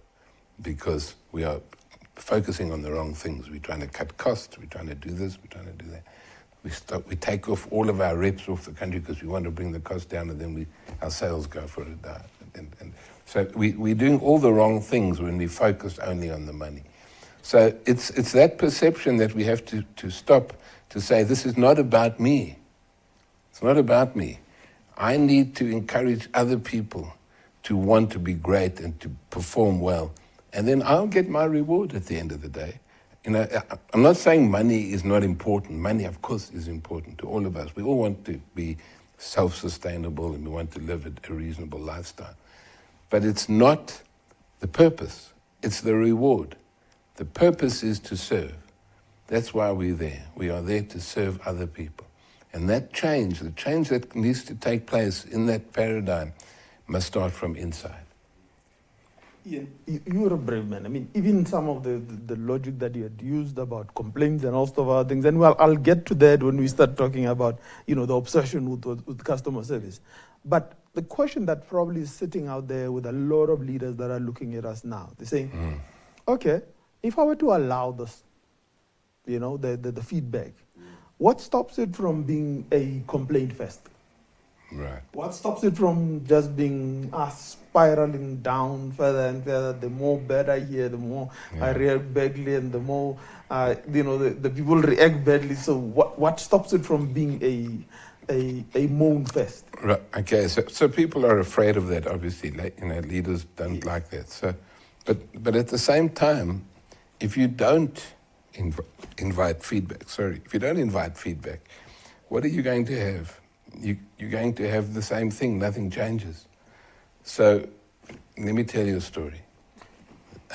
because we are focusing on the wrong things. We're trying to cut costs, we're trying to do this, we're trying to do that. We take off all of our reps off the country because we want to bring the cost down, and then our sales go for a dive. And so we're doing all the wrong things when we focus only on the money. So it's that perception that we have to stop, to say, this is not about me. It's not about me. I need to encourage other people to want to be great and to perform well. And then I'll get my reward at the end of the day. You know, I'm not saying money is not important. Money, of course, is important to all of us. We all want to be self-sustainable and we want to live a reasonable lifestyle. But it's not the purpose. It's the reward. The purpose is to serve. That's why we're there. We are there to serve other people. And that change, the change that needs to take place in that paradigm, must start from inside. Ian, you're a brave man. I mean, even some of the logic that you had used about complaints and all sorts of other things, and well, I'll get to that when we start talking about, you know, the obsession with customer service. But the question that probably is sitting out there with a lot of leaders that are looking at us now, they're saying, okay, if I were to allow this, you know, the feedback, what stops it from being a complaint fest? Right. What stops it from just being spiraling down further and further? The more bad I hear, the more I react badly, and the more you know, the people react badly. So what stops it from being a moan fest? Right. Okay. So people are afraid of that. Obviously, you know, leaders don't like that. So, but at the same time, if you don't invite feedback, if you don't invite feedback, what are you going to have? You're going to have the same thing. Nothing changes. So let me tell you a story.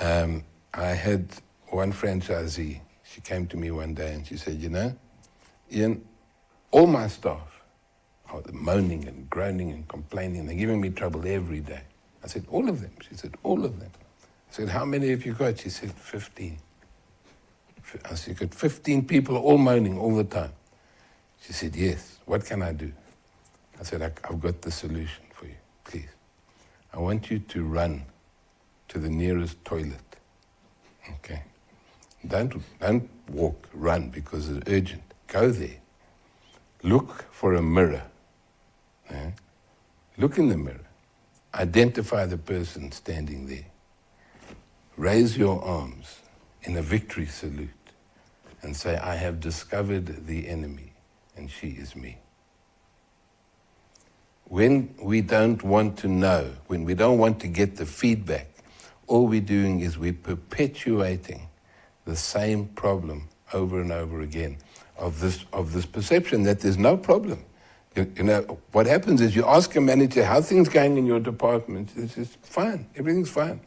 I had one franchisee. She came to me one day and she said, you know, Ian, all my staff are moaning and groaning and complaining. They're giving me trouble every day. I said, all of them? She said, all of them. I said, how many have you got? She said, 15. I said, you got 15 people all moaning all the time. She said, yes. What can I do? I said, I've got the solution for you, please. I want you to run to the nearest toilet, okay? Don't walk, run, because it's urgent. Go there. Look for a mirror. Look in the mirror. Identify the person standing there. Raise your arms in a victory salute and say, I have discovered the enemy, and she is me. When we don't want to know, when we don't want to get the feedback, all we're doing is we're perpetuating the same problem over and over again of this perception that there's no problem. You know, what happens is you ask a manager, how things going in your department? It's fine, everything's fine.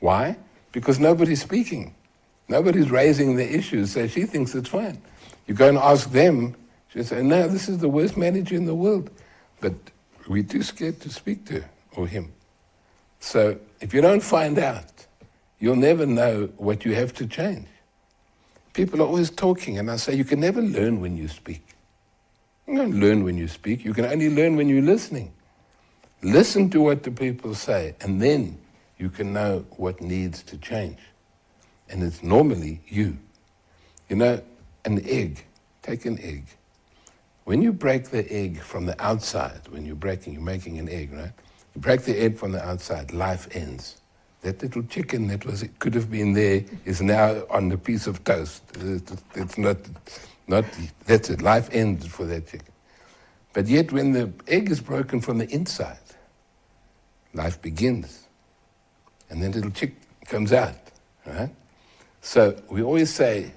Why? Because nobody's speaking. Nobody's raising the issues, so she thinks it's fine. You go and ask them, she'll say, no, this is the worst manager in the world. But we're too scared to speak to her or him. So if you don't find out, you'll never know what you have to change. People are always talking, and I say, you can never learn when you speak. You don't learn when you speak. You can only learn when you're listening. Listen to what the people say, and then you can know what needs to change. And it's normally you. You know, an egg, take an egg. When you break the egg from the outside, you're making an egg, right? You break the egg from the outside, life ends. That little chicken that could have been there is now on the piece of toast. It's not, that's it, life ends for that chicken. But yet when the egg is broken from the inside, life begins. And then little chick comes out, right? So we always say,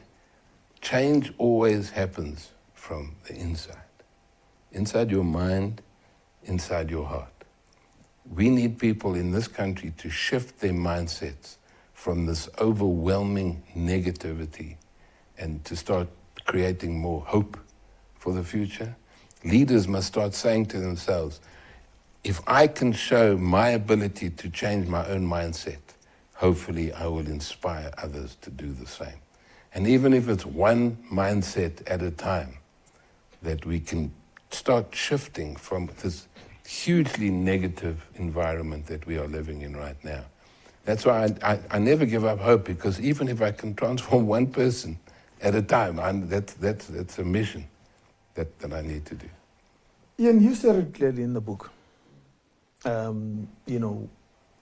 change always happens from the inside. Inside your mind, inside your heart. We need people in this country to shift their mindsets from this overwhelming negativity and to start creating more hope for the future. Leaders must start saying to themselves, if I can show my ability to change my own mindset, hopefully I will inspire others to do the same. And even if it's one mindset at a time, that we can start shifting from this hugely negative environment that we are living in right now. That's why I never give up hope, because even if I can transform one person at a time, that's a mission. that I need to do? Ian, you said it clearly in the book. You know,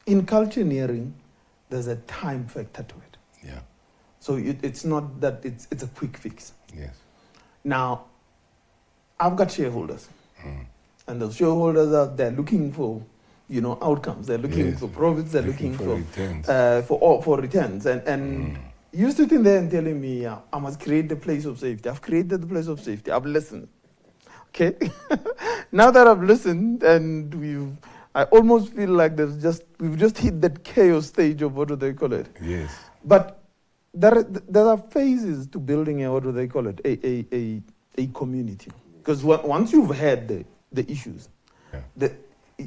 in cultureneering, there's a time factor to it. Yeah. So it's not that it's a quick fix. Yes. Now, I've got shareholders, and those shareholders are they're looking for, you know, outcomes. They're looking for profits. They're looking for returns. For returns. And you sitting there and telling me, I must create the place of safety. I've created the place of safety. I've listened. Okay. Now that I've listened, and I almost feel like we've just hit that chaos stage of what do they call it? Yes. But there are phases to building what do they call it? A community. Because once you've had the issues,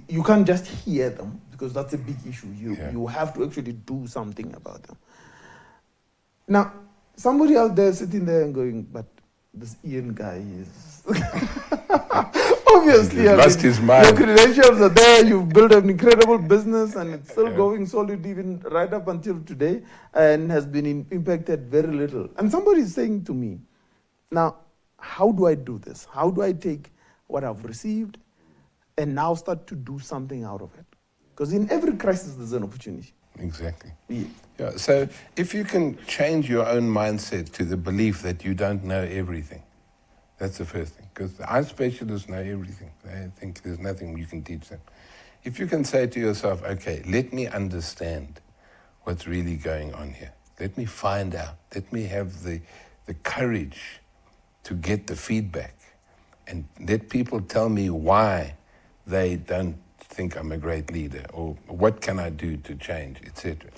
you can't just hear them, because that's a big issue. You have to actually do something about them. Now, somebody out there sitting there and going, but this Ian guy is obviously lost his mind. Your credentials are there. You've built an incredible business, and it's still going solid even right up until today, and has been impacted very little. And somebody is saying to me, now, how do I do this? How do I take what I've received and now start to do something out of it? Because in every crisis, there's an opportunity. Exactly. Yeah. So if you can change your own mindset to the belief that you don't know everything, that's the first thing. Because the eye specialists know everything. They think there's nothing you can teach them. If you can say to yourself, okay, let me understand what's really going on here. Let me find out. Let me have the courage to get the feedback, and let people tell me why they don't think I'm a great leader, or what can I do to change, etc.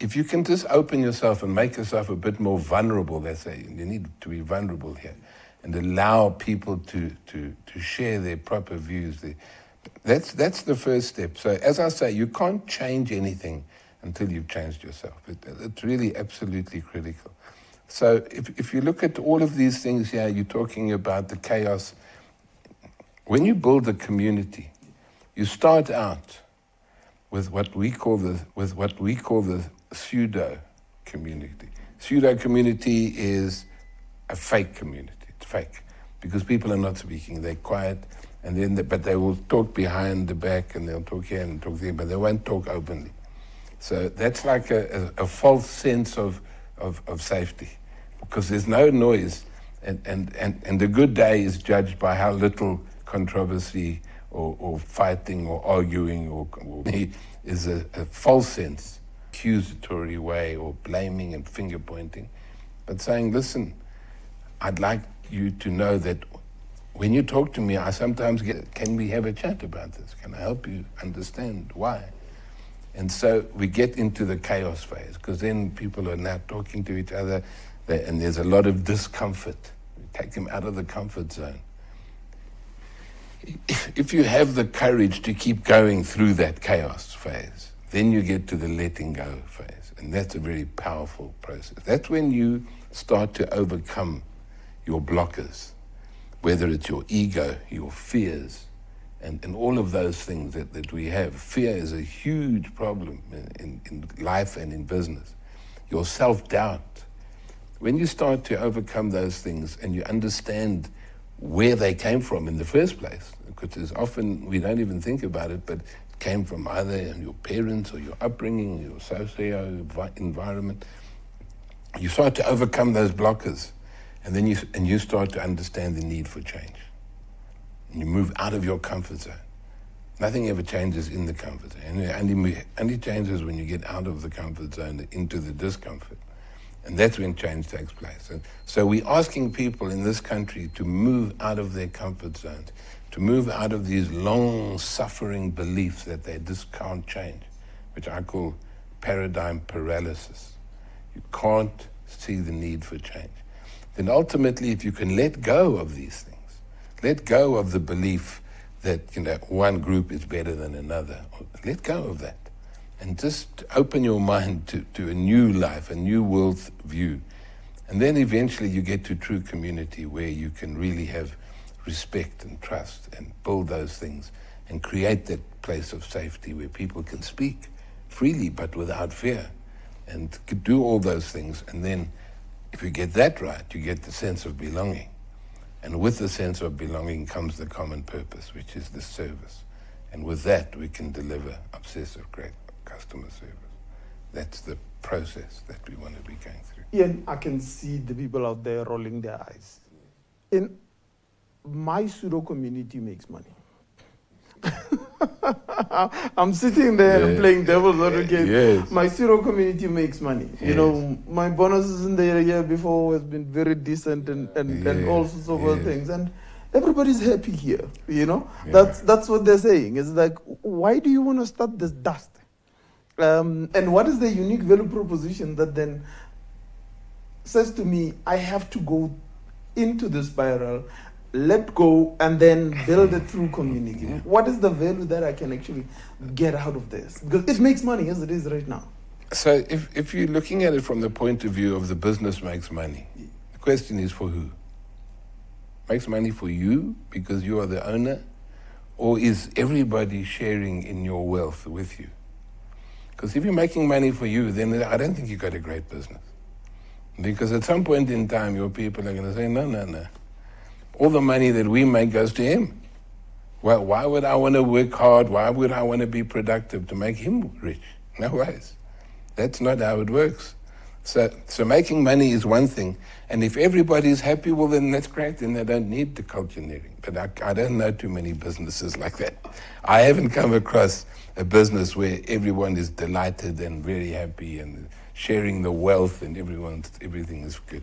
If you can just open yourself and make yourself a bit more vulnerable, they say you need to be vulnerable here, and allow people to share their proper views. That's the first step. So as I say, you can't change anything until you've changed yourself. It's really absolutely critical. So if you look at all of these things here, you're talking about the chaos. When you build a community, you start out with what we call the pseudo community. Pseudo community is a fake community. It's fake because people are not speaking. They're quiet, and then but they will talk behind the back, and they'll talk here and talk there, but they won't talk openly. So that's like a false sense of safety, because there's no noise, and the good day is judged by how little controversy or fighting or arguing or is a false sense, accusatory way, or blaming and finger pointing, but saying, listen, I'd like you to know that when you talk to me, I sometimes can we have a chat about this? Can I help you understand why? And so we get into the chaos phase, because then people are now talking to each other, and there's a lot of discomfort. We take them out of the comfort zone. If you have the courage to keep going through that chaos phase, then you get to the letting go phase, and that's a very powerful process. That's when you start to overcome your blockers, whether it's your ego, your fears, and all of those things that we have. Fear is a huge problem in life and in business. Your self-doubt. When you start to overcome those things and you understand where they came from in the first place, because often we don't even think about it, but it came from either your parents or your upbringing, your socio-environment. You start to overcome those blockers, and then you start to understand the need for change. And you move out of your comfort zone. Nothing ever changes in the comfort zone. It only changes when you get out of the comfort zone into the discomfort. And that's when change takes place. And so we're asking people in this country to move out of their comfort zones, to move out of these long-suffering beliefs that they just can't change, which I call paradigm paralysis. You can't see the need for change. Then ultimately, if you can let go of these things, let go of the belief that one group is better than another. Let go of that, and just open your mind to a new life, a new world view, and then eventually you get to true community where you can really have respect and trust and build those things and create that place of safety where people can speak freely but without fear and do all those things. And then if you get that right, you get the sense of belonging. And with the sense of belonging comes the common purpose, which is the service. And with that, we can deliver obsessive great customer service. That's the process that we want to be going through. Ian, I can see the people out there rolling their eyes. In my pseudo community makes money. I'm sitting there and playing devil's advocate. Yes. My pseudo community makes money. Yes. You know, my bonuses in the year before has been very decent and all sorts of other things. And everybody's happy here, you know. That's what they're saying. It's like, why do you want to start this dust? And what is the unique value proposition that then says to me, I have to go into the spiral, let go, and then build a true community? What is the value that I can actually get out of this? Because it makes money as it is right now. So if you're looking at it from the point of view of the business makes money, the question is for who? Makes money for you because you are the owner, or is everybody sharing in your wealth with you? Because if you're making money for you, then I don't think you've got a great business. Because at some point in time, your people are going to say, no. All the money that we make goes to him. Well, why would I want to work hard? Why would I want to be productive to make him rich? No ways. That's not how it works. So making money is one thing. And if everybody's happy, well, then that's great. Then they don't need the cultureneering. But I don't know too many businesses like that. I haven't come across a business where everyone is delighted and very happy and sharing the wealth and everything is good.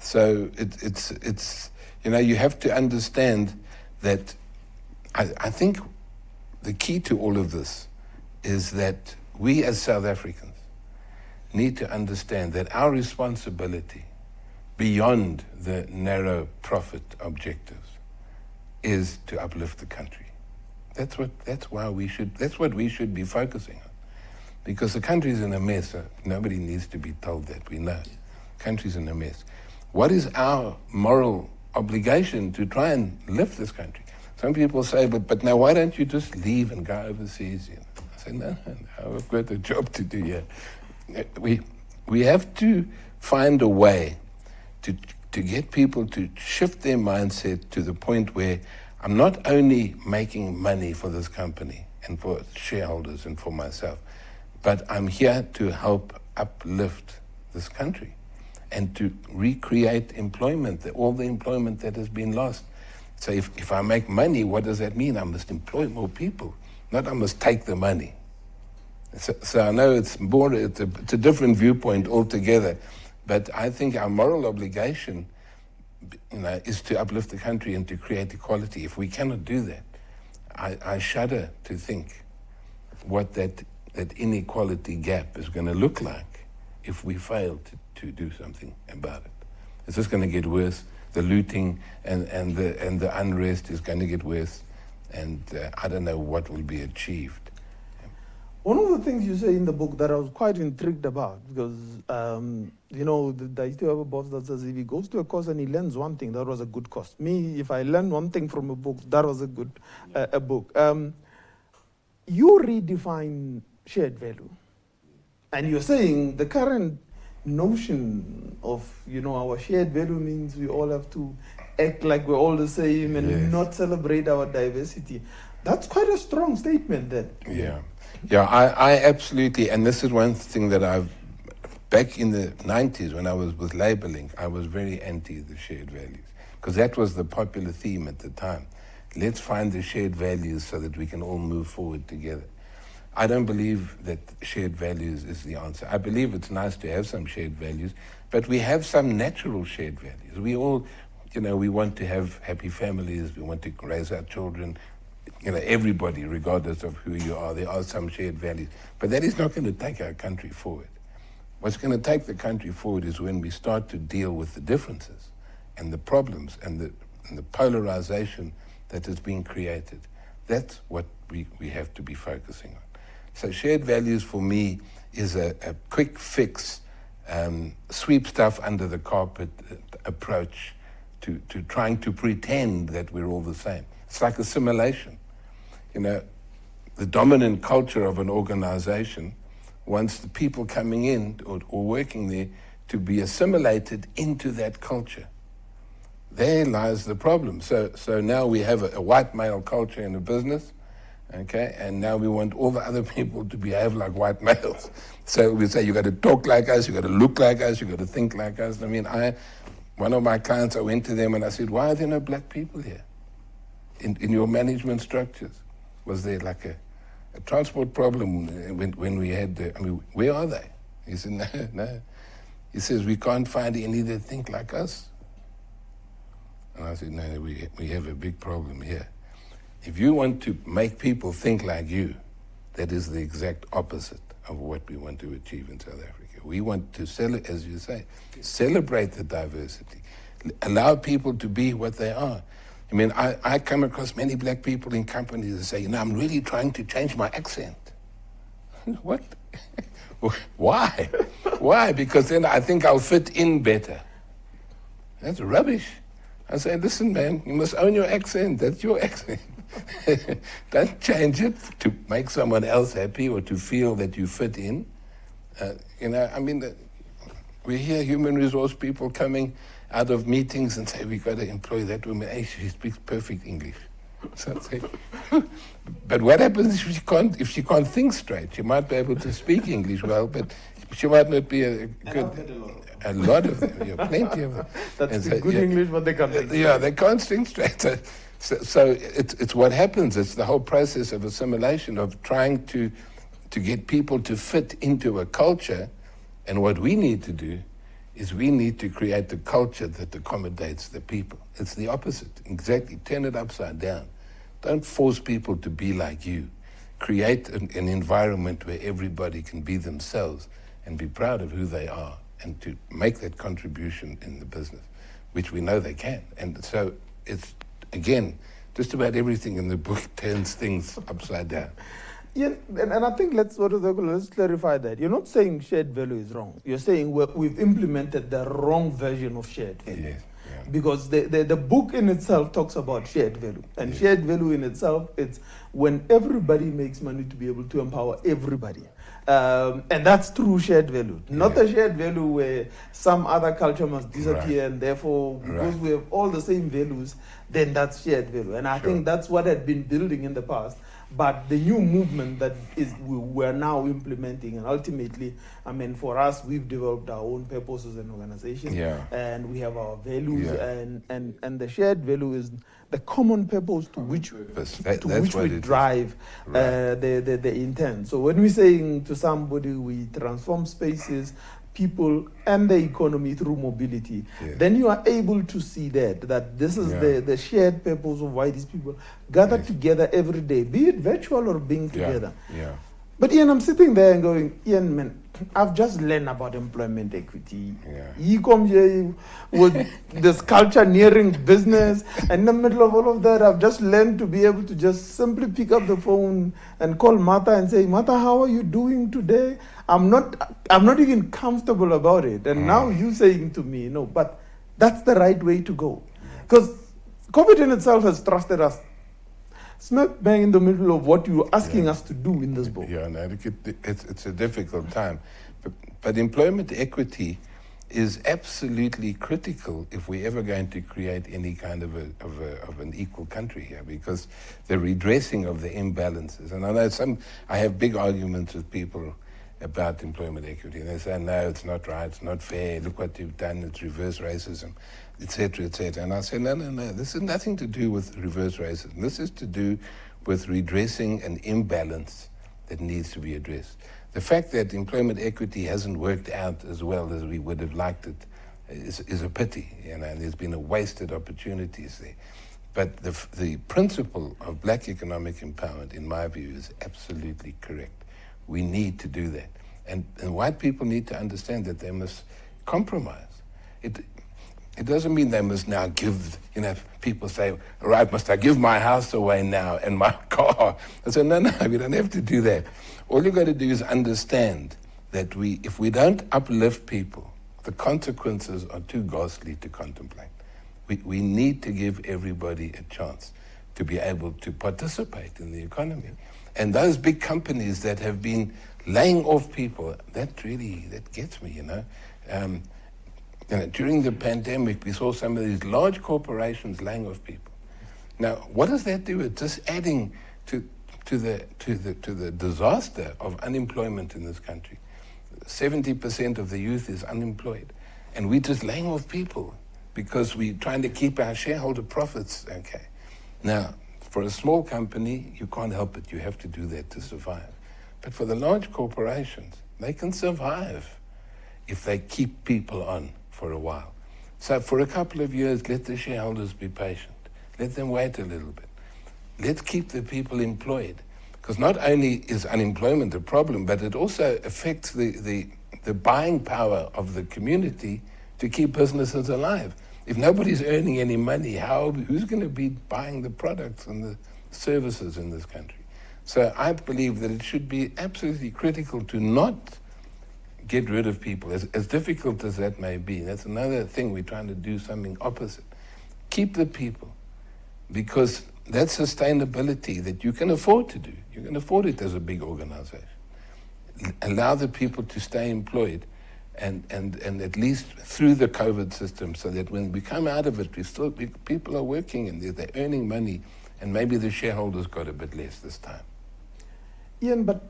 So it's you know, you have to understand that I think the key to all of this is that we as South Africans need to understand that our responsibility beyond the narrow profit objectives is to uplift the country. That's what we should be focusing on. Because the country's in a mess. Nobody needs to be told that. We know. The country's in a mess. What is our moral obligation to try and lift this country? Some people say, but now why don't you just leave and go overseas? You know? I say, no, I've got a job to do here. We have to find a way to get people to shift their mindset to the point where I'm not only making money for this company and for shareholders and for myself, but I'm here to help uplift this country and to recreate employment, all the employment that has been lost. So if I make money, what does that mean? I must employ more people, not I must take the money. So I know it's a different viewpoint altogether, but I think our moral obligation, you know, is to uplift the country and to create equality. If we cannot do that, I shudder to think what that inequality gap is going to look like if we fail to do something about it. It's just going to get worse. The looting and the unrest is going to get worse, and I don't know what will be achieved. One of the things you say in the book that I was quite intrigued about, because, you know, I used to have a boss that says if he goes to a course and he learns one thing, that was a good course. Me, if I learn one thing from a book, that was a good a book. You redefine shared value. And you're saying the current notion of, you know, our shared value means we all have to act like we're all the same and not celebrate our diversity. That's quite a strong statement then. Yeah, I absolutely, and this is one thing that back in the 90s when I was with labeling, I was very anti the shared values, because that was the popular theme at the time. Let's find the shared values so that we can all move forward together. I don't believe that shared values is the answer. I believe it's nice to have some shared values, but we have some natural shared values. We all, you know, we want to have happy families, we want to raise our children, you know, everybody, regardless of who you are, there are some shared values. But that is not going to take our country forward. What's going to take the country forward is when we start to deal with the differences and the problems and the polarization that is being created. That's what we have to be focusing on. So shared values for me is a quick fix, sweep stuff under the carpet approach to trying to pretend that we're all the same. It's like assimilation. You know, the dominant culture of an organization wants the people coming in or working there to be assimilated into that culture. there lies the problem. So now we have a white male culture in the business, okay, and now we want all the other people to behave like white males. So we say, you got to talk like us, you got to look like us, you got to think like us. I mean, one of my clients, I went to them and I said, why are there no black people here in your management structures? Was there like a transport problem when we had, where are they? He said, no. He says, we can't find any that think like us. And I said, no, we have a big problem here. If you want to make people think like you, that is the exact opposite of what we want to achieve in South Africa. We want to, as you say, celebrate the diversity, allow people to be what they are. I mean, I come across many black people in companies that say, I'm really trying to change my accent. What? Why? Why? Because then I think I'll fit in better. That's rubbish. I say, listen, man, you must own your accent. That's your accent. Don't change it to make someone else happy or to feel that you fit in. We hear human resource people coming out of meetings and say, we've got to employ that woman. Hey, she speaks perfect English. So I say, but what happens if she can't think straight? She might be able to speak English well, but she might not be a a lot of them, plenty of them. That's good English, but they can't think straight. Yeah, they can't think straight. So it's what happens. It's the whole process of assimilation, of trying to get people to fit into a culture. And what we need to do is we need to create the culture that accommodates the people. It's the opposite. Exactly. Turn it upside down. Don't force people to be like you. Create an environment where everybody can be themselves and be proud of who they are and to make that contribution in the business, which we know they can. And so it's, again, just about everything in the book turns things upside down. Yeah, and I think let's clarify that. You're not saying shared value is wrong. You're saying we've implemented the wrong version of shared value. Yes, yeah. Because the book in itself talks about shared value. And shared value in itself, it's when everybody makes money to be able to empower everybody. And that's true shared value. Not a shared value where some other culture must disappear and therefore, because we have all the same values, then that's shared value. And I think that's what had been building in the past. But the new movement that we're now implementing, and ultimately, I mean, for us, we've developed our own purpose as an organization, and we have our values, and the shared value is the common purpose to which we drive the intent. So when we're saying to somebody, we transform spaces, people and the economy through mobility, then you are able to see that this is the shared purpose of why these people gather together every day, be it virtual or being together. But Ian, I'm sitting there and going, Ian, man, I've just learned about employment equity. You come here with this cultureneering business, and in the middle of all of that, I've just learned to be able to just simply pick up the phone and call Martha and say, Martha, how are you doing today? I'm not even comfortable about it. And now you saying to me, no, but that's the right way to go. Because COVID in itself has thrusted us smack bang in the middle of what you're asking us to do in this book. Yeah, no, it's a difficult time. But employment equity is absolutely critical if we're ever going to create any kind of an equal country here, because the redressing of the imbalances, and I know I have big arguments with people about employment equity, and they say, no, it's not right, it's not fair, look what you've done, it's reverse racism, etc., etc. And I say, no, this has nothing to do with reverse racism. This is to do with redressing an imbalance that needs to be addressed. The fact that employment equity hasn't worked out as well as we would have liked it is a pity, and there's been a wasted opportunities there. But the principle of black economic empowerment, in my view, is absolutely correct. We need to do that. And white people need to understand that they must compromise. It doesn't mean they must now give, people say, all right, must I give my house away now and my car? I say, no, we don't have to do that. All you've got to do is understand that if we don't uplift people, the consequences are too ghastly to contemplate. We need to give everybody a chance to be able to participate in the economy. And those big companies that have been laying off people, that gets me, during the pandemic, we saw some of these large corporations laying off people. Now, what does that do? It's just adding to the disaster of unemployment in this country. 70% of the youth is unemployed, and we're just laying off people because we're trying to keep our shareholder profits okay. Now, for a small company, you can't help it. You have to do that to survive. But for the large corporations, they can survive if they keep people on for a while. So for a couple of years, let the shareholders be patient. Let them wait a little bit. Let's keep the people employed. Because not only is unemployment a problem, but it also affects the buying power of the community to keep businesses alive. If nobody's earning any money, who's going to be buying the products and the services in this country? So I believe that it should be absolutely critical to not get rid of people, as difficult as that may be. That's another thing, we're trying to do something opposite. Keep the people, because that's sustainability that you can afford to do. You can afford it as a big organization. Allow the people to stay employed and at least through the COVID system, so that when we come out of it, people are working and they're earning money, and maybe the shareholders got a bit less this time. Ian, but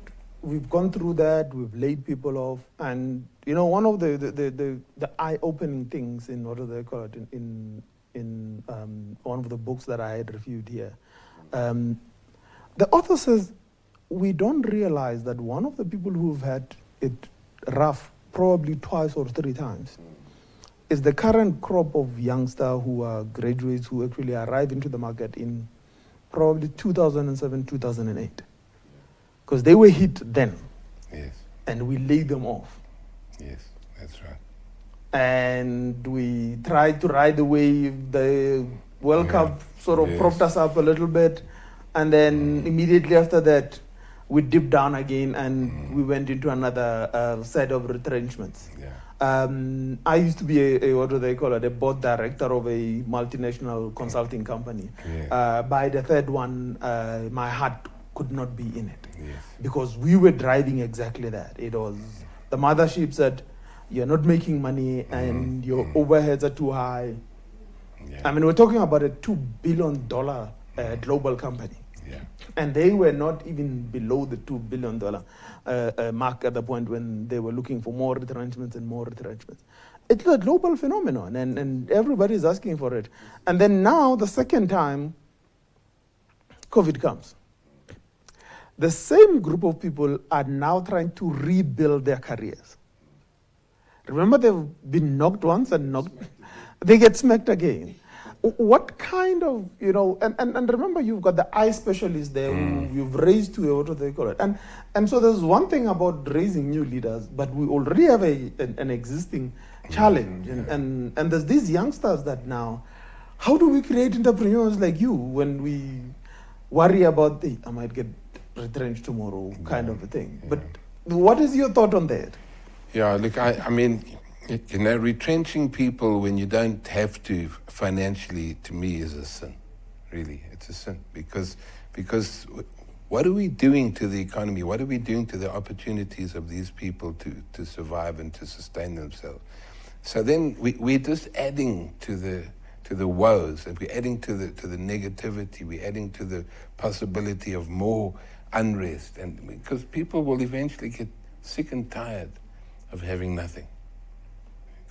we've gone through that, we've laid people off, and one of the eye-opening things in what do they call it in one of the books that I had reviewed here, the author says we don't realize that one of the people who've had it rough probably twice or three times is the current crop of youngsters who are graduates who actually arrive into the market in probably 2007, 2008. Because they were hit then. Yes. And we laid them off. Yes, that's right. And we tried to ride the wave. The World Cup sort of propped us up a little bit. And then immediately after that, we dipped down again and we went into another set of retrenchments. Yeah. I used to be a board director of a multinational consulting company. Yes. By the third one, my heart could not be in it. Yes. Because we were driving exactly that. It was the mothership said, you're not making money and your overheads are too high. Yeah. I mean, we're talking about a $2 billion global company. Yeah. And they were not even below the $2 billion mark at the point when they were looking for more retrenchments and more retrenchments. It's a global phenomenon, and everybody's asking for it. And then now, the second time, COVID comes. The same group of people are now trying to rebuild their careers. Remember, they've been knocked once and they get smacked again. What kind of, and remember, you've got the eye specialists there who you've raised to, what do they call it? And so there's one thing about raising new leaders, but we already have an existing challenge. And there's these youngsters that now, how do we create entrepreneurs like you when we worry about, I might get retrenched tomorrow kind of a thing? But what is your thought on that? Yeah, look, I mean, retrenching people when you don't have to financially, to me, is a sin. Really, it's a sin. Because what are we doing to the economy? What are we doing to the opportunities of these people to survive and to sustain themselves? So then we're just adding to the woes, and we're adding to the negativity, we're adding to the possibility of more unrest, and because people will eventually get sick and tired of having nothing.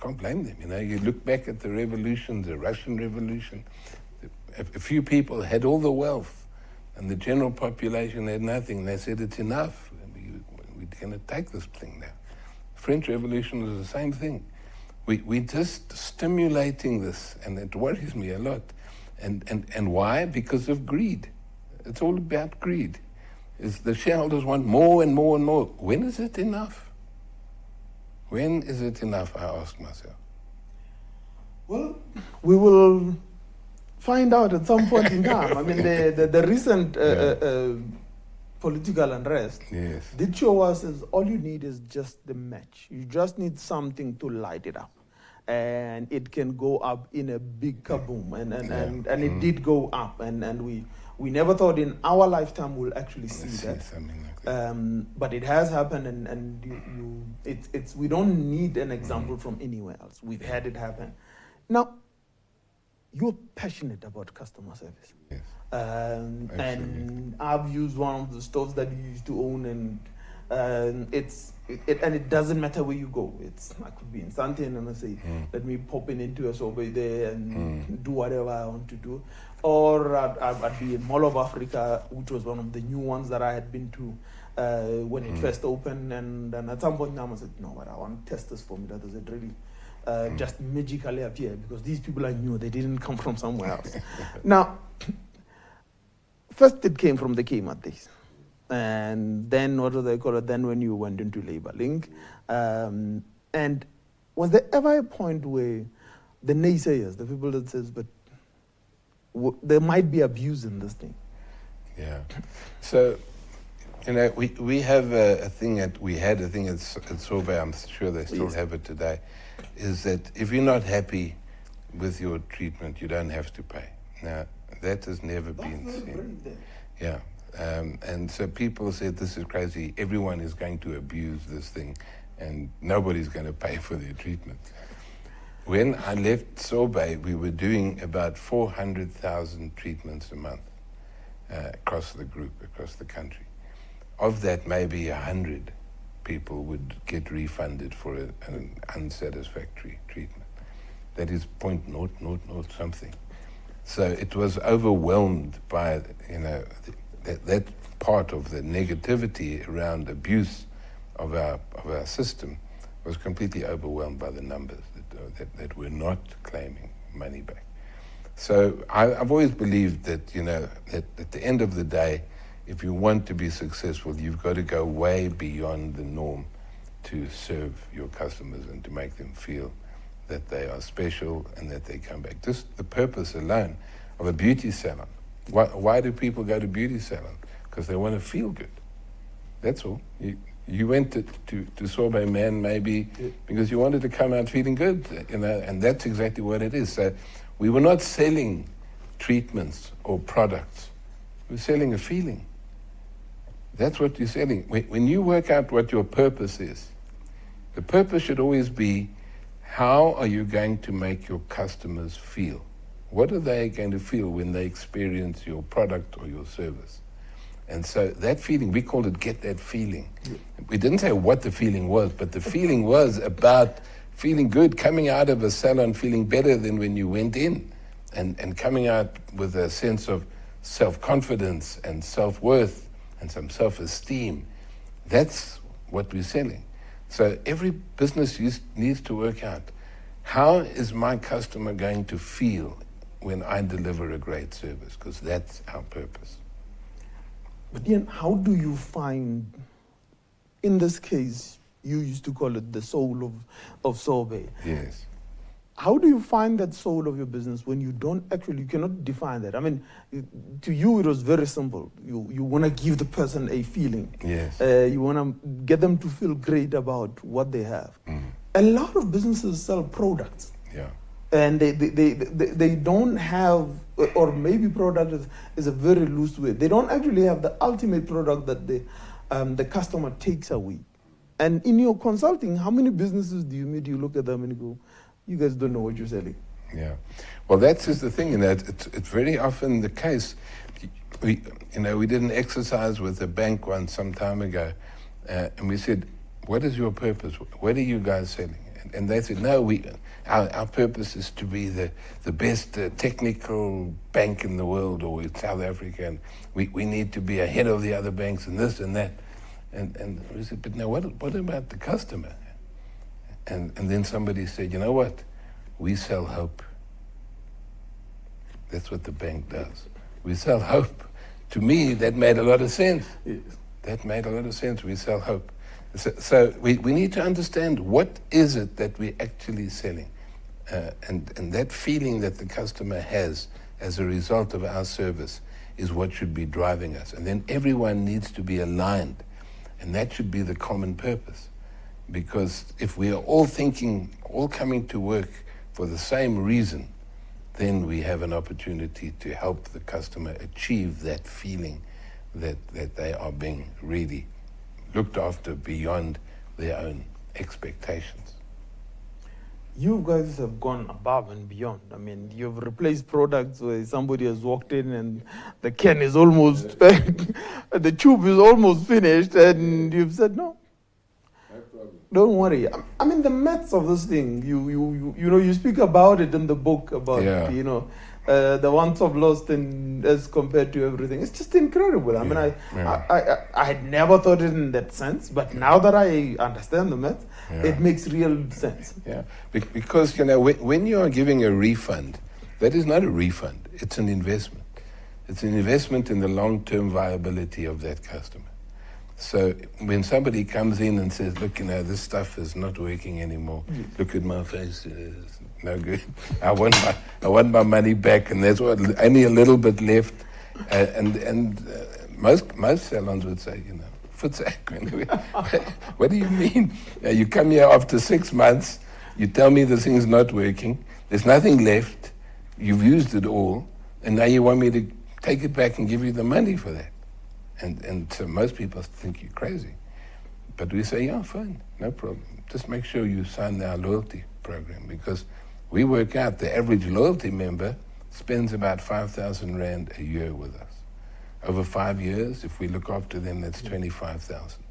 Can't blame them. You look back at the revolution, the Russian Revolution. A few people had all the wealth, and the general population had nothing. They said it's enough. We're going to take this thing now. French Revolution was the same thing. We're just stimulating this, and it worries me a lot. And why? Because of greed. It's all about greed. The shareholders want more and more and more. When is it enough? When is it enough, I ask myself. Well, we will find out at some point in time. I mean, the recent political unrest did show us is all you need is just the match. You just need something to light it up. And it can go up in a big kaboom. And it did go up. And we We never thought in our lifetime we'll actually see that. Something like that. But it has happened, and it's we don't need an example from anywhere else. We've had it happen. Now, you're passionate about customer service. Yes. And I've used one of the stores that you used to own, and it doesn't matter where you go. I could be in Sandton and I say, let me pop into a sorbet there and do whatever I want to do. Or I'd be in Mall of Africa, which was one of the new ones that I had been to when it first opened. And at some point now I said, no, but I want to test this for me. That does it really just magically appear, because these people I knew, they didn't come from somewhere else. Now, first it came from the Kmart days. And then, what do they call it? Then when you went into labeling. And was there ever a point where the naysayers, the people that says, but there might be abuse in this thing? Yeah. So, we have a thing we had a thing at Sorbet, I'm sure they still have it today, is that if you're not happy with your treatment, you don't have to pay. Now, that has never been seen. Yeah. And so people said, this is crazy. Everyone is going to abuse this thing, and nobody's going to pay for their treatment. When I left Sorbet, we were doing about 400,000 treatments a month across the group, across the country. Of that, maybe 100 people would get refunded for an unsatisfactory treatment. That is 0.000 something. So it was overwhelmed by, that part of the negativity around abuse of our system was completely overwhelmed by the numbers that were not claiming money back. So I've always believed that, that at the end of the day, if you want to be successful, you've got to go way beyond the norm to serve your customers and to make them feel that they are special and that they come back. Just the purpose alone of a beauty salon. Why do people go to beauty salon? Because they want to feel good. That's all. You went to Sorbet Man maybe because you wanted to come out feeling good, and that's exactly what it is. So we were not selling treatments or products. We're selling a feeling. That's what you're selling. When you work out what your purpose is, the purpose should always be, how are you going to make your customers feel? What are they going to feel when they experience your product or your service? And so that feeling, we called it Get That Feeling. We didn't say what the feeling was, but the feeling was about feeling good, coming out of a salon feeling better than when you went in, and coming out with a sense of self-confidence and self-worth and some self-esteem. That's what we're selling. So every business needs to work out, how is my customer going to feel when I deliver a great service? Because that's our purpose. But Ian, how do you find, in this case, you used to call it the soul of Sorbet. Yes. How do you find that soul of your business when you cannot define that? I mean, to you it was very simple. You want to give the person a feeling. Yes. You want to get them to feel great about what they have. A lot of businesses sell products. Yeah. And they don't have, or maybe product is a very loose way. They don't actually have the ultimate product that the customer takes away. And in your consulting, how many businesses do you meet? You look at them and you go, you guys don't know what you're selling. Yeah. Well, that's just the thing, in that it's very often the case. We did an exercise with a bank once some time ago, and we said, what is your purpose? What are you guys selling? And they said, no, our purpose is to be the best technical bank in the world, or in South Africa, and we need to be ahead of the other banks and this and that. And we said, but now what about the customer? And then somebody said, you know what? We sell hope. That's what the bank does. We sell hope. To me, that made a lot of sense. Yes. That made a lot of sense. We sell hope. So we need to understand, what is it that we're actually selling? And that feeling that the customer has as a result of our service is what should be driving us. And then everyone needs to be aligned. And that should be the common purpose. Because if we are all coming to work for the same reason, then we have an opportunity to help the customer achieve that feeling that they are being really looked after beyond their own expectations. You guys have gone above and beyond. I mean, you've replaced products where somebody has walked in and the can is almost, the tube is almost finished, and you've said, no, don't worry. I mean, the maths of this thing, you know, you speak about it in the book about, you know, the ones I've lost and as compared to everything. It's just incredible. I mean, I had never thought it in that sense, but now that I understand the maths, it makes real sense. Yeah, because, you know, when you are giving a refund, that is not a refund, it's an investment. It's an investment in the long-term viability of that customer. So when somebody comes in and says, look, you know, this stuff is not working anymore, look at my face, it's no good. I want my money back, and there's only a little bit left. Most salons would say, you know, what do you mean? You come here after 6 months, you tell me the thing's not working, there's nothing left, you've used it all, and now you want me to take it back and give you the money for that. And so most people think you're crazy. But we say, yeah, fine, no problem. Just make sure you sign our loyalty program, because we work out the average loyalty member spends about 5,000 Rand a year with us. Over 5 years, if we look after them, that's 25,000.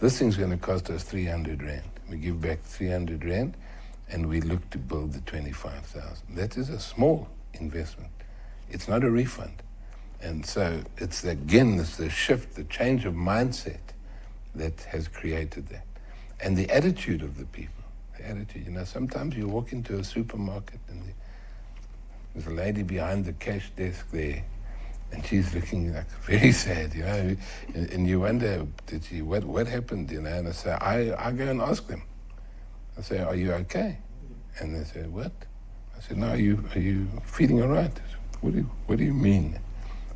This thing's going to cost us 300 Rand. We give back 300 Rand, and we look to build the 25,000. That is a small investment. It's not a refund. And so it's the shift, the change of mindset that has created that. And the attitude of the people. The attitude, you know, sometimes you walk into a supermarket and there's a lady behind the cash desk there, and she's looking like very sad, you know, and you wonder, what happened, you know? And I say, I go and ask them. I say, are you okay? And they say, what? I said, no, are you feeling all right? What do you mean?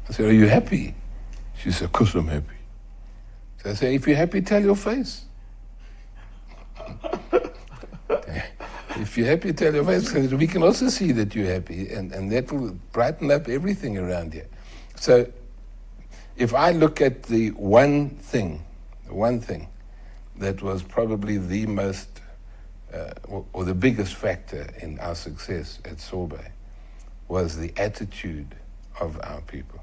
I said, are you happy? She said, of course I'm happy. So I say, if you're happy, tell your face. If you're happy, tell your face, because we can also see that you're happy, and that will brighten up everything around here. So if I look at the one thing that was probably the most, or the biggest factor in our success at Sorbet, was the attitude of our people.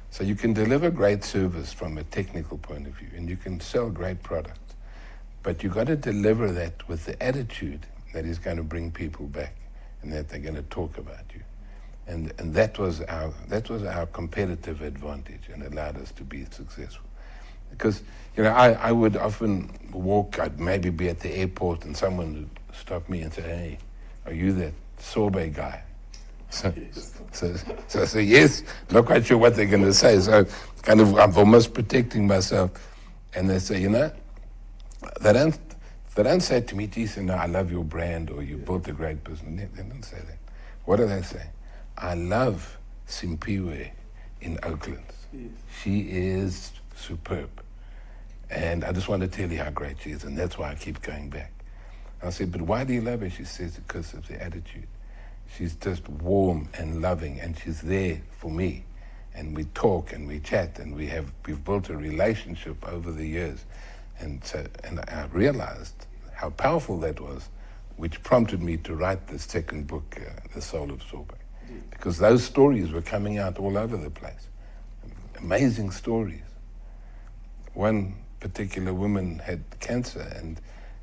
So you can deliver great service from a technical point of view, and you can sell great products, but you've got to deliver that with the attitude that is going to bring people back and that they're going to talk about you. And that was our competitive advantage and allowed us to be successful. Because, you know, I would often walk, I'd maybe be at the airport and someone would stop me and say, hey, are you that Sorbet guy? So I say, yes, not quite sure what they're going to say. So kind of, I'm almost protecting myself. And they say, you know, they don't say to me, geez, you know, I love your brand or you built a great business. They don't say that. What do they say? I love Simpiwe in Oakland. Yes. She is superb. And I just want to tell you how great she is, and that's why I keep going back. I said, but why do you love her? She says, because of the attitude. She's just warm and loving, and she's there for me. And we talk and we chat, and we've built a relationship over the years. And I realized how powerful that was, which prompted me to write the second book, The Soul of Sorbet. Because those stories were coming out all over the place. Amazing stories. One particular woman had cancer, and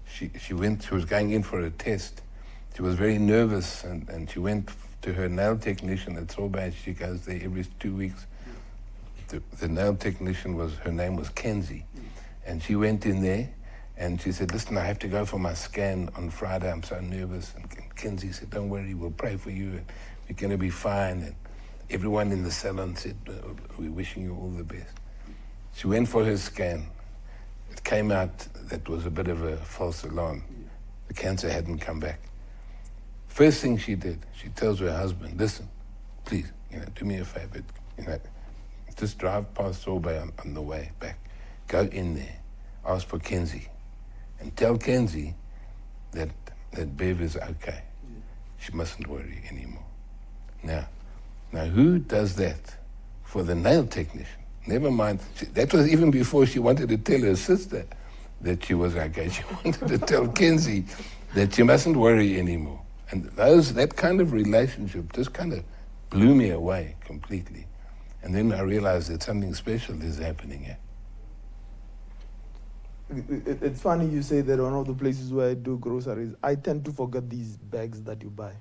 she was going in for a test. She was very nervous, and she went to her nail technician at Sorbet. She goes there every 2 weeks. The nail technician her name was Kenzie. And she went in there, and she said, listen, I have to go for my scan on Friday. I'm so nervous. And Kenzie said, don't worry, we'll pray for you, and you're going to be fine. And everyone in the salon said, we're wishing you all the best. She went for her scan. It came out that was a bit of a false alarm. The cancer hadn't come back. First thing she did, she tells her husband, listen, please, you know, do me a favor, you know, just drive past Sorbet on the way back. Go in there, ask for Kenzie, and tell Kenzie that Bev is okay. She mustn't worry anymore. Now who does that for the nail technician? Never mind. That was even before she wanted to tell her sister that she was okay. She wanted to tell Kenzie that she mustn't worry anymore. And that kind of relationship just kind of blew me away completely. And then I realized that something special is happening here. It's funny you say that one of the places where I do groceries, I tend to forget these bags that you buy.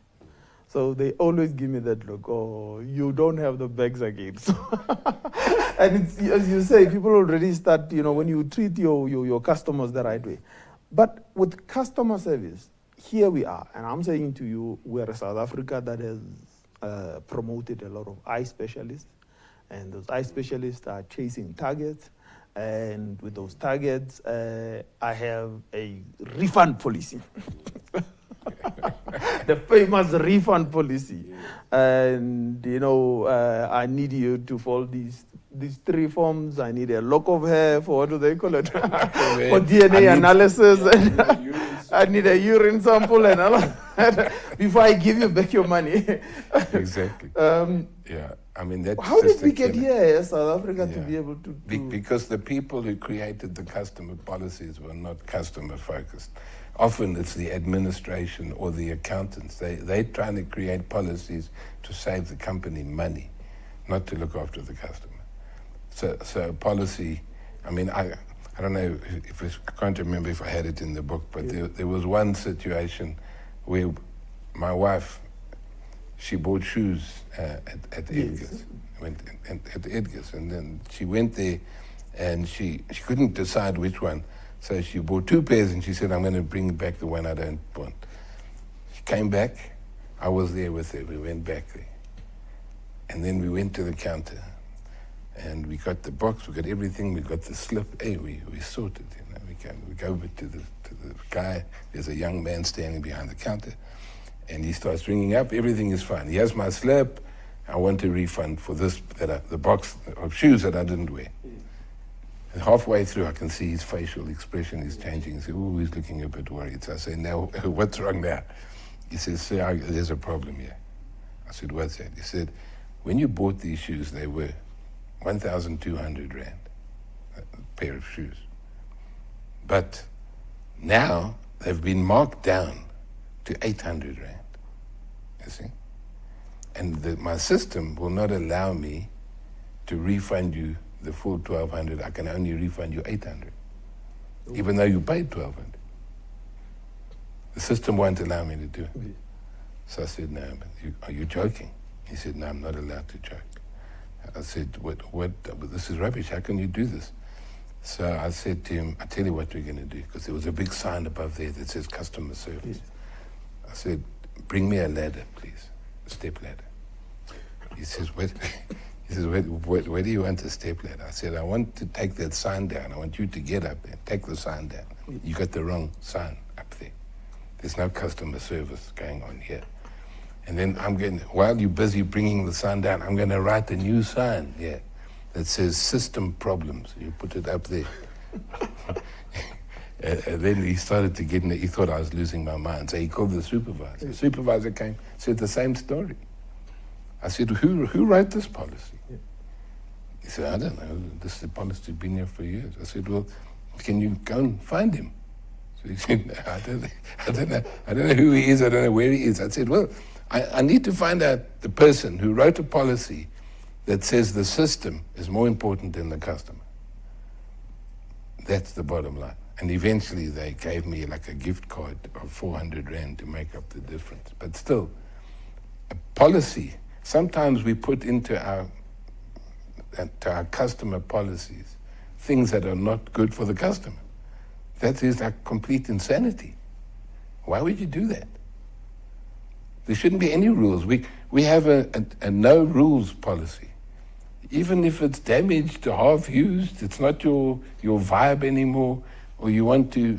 So they always give me that look, oh, you don't have the bags again. And it's, as you say, people already start, when you treat your customers the right way. But with customer service, here we are. And I'm saying to you, we're a South Africa that has promoted a lot of eye specialists. And those eye specialists are chasing targets. And with those targets, I have a refund policy. The famous refund policy. And, I need you to fill these 3 forms. I need a lock of hair for, what do they call it? For DNA analysis. I need a urine sample and all of that before I give you back your money. Exactly. Yeah. I mean, that's how did we get here, South Africa, to be able to... Because the people who created the customer policies were not customer focused. Often it's the administration or the accountants. They're trying to create policies to save the company money, not to look after the customer. So policy, I mean, I don't know I can't remember if I had it in the book, but there was one situation where my wife, she bought shoes at Edgar's. At Edgar's, and then she went there, and she couldn't decide which one, so she bought 2 pairs, and she said, "I'm going to bring back the one I don't want." She came back. I was there with her. We went back there, and then we went to the counter, and we got the box. We got everything. We got the slip. Hey, we sorted. We go over to the guy. There's a young man standing behind the counter. And he starts ringing up, everything is fine. He has my slip, I want a refund for this, the box of shoes that I didn't wear. And halfway through, I can see his facial expression is changing. He says, oh, he's looking a bit worried. So I say, now, what's wrong now? He says, sir, there's a problem here. I said, what's that? He said, when you bought these shoes, they were 1,200 Rand, a pair of shoes. But now, they've been marked down to 800 Rand, you see? And my system will not allow me to refund you the full 1,200. I can only refund you 800, even though you paid 1,200. The system won't allow me to do it. So I said, no, but are you joking? He said, no, I'm not allowed to joke. I said, what, this is rubbish, how can you do this? So I said to him, I tell you what we're going to do, because there was a big sign above there that says customer service. I said, bring me a ladder, please, a step ladder. He says, what? He says, where do you want a step ladder? I said, I want to take that sign down. I want you to get up there, take the sign down. You got the wrong sign up there. There's no customer service going on here. And then while you're busy bringing the sign down, I'm going to write a new sign here that says system problems. You put it up there. And then he started to get in it. He thought I was losing my mind. So he called the supervisor. The supervisor came, said the same story. I said, who wrote this policy? He said, I don't know. This is the policy that's been here for years. I said, well, can you go and find him? So he said, no, I don't know who he is. I don't know where he is. I said, well, I need to find out the person who wrote a policy that says the system is more important than the customer. That's the bottom line. And eventually they gave me like a gift card of 400 Rand to make up the difference. But still, a policy, sometimes we put into our customer policies things that are not good for the customer. That is like complete insanity. Why would you do that? There shouldn't be any rules. We have a no rules policy. Even if it's damaged or half used, it's not your vibe anymore, or you want to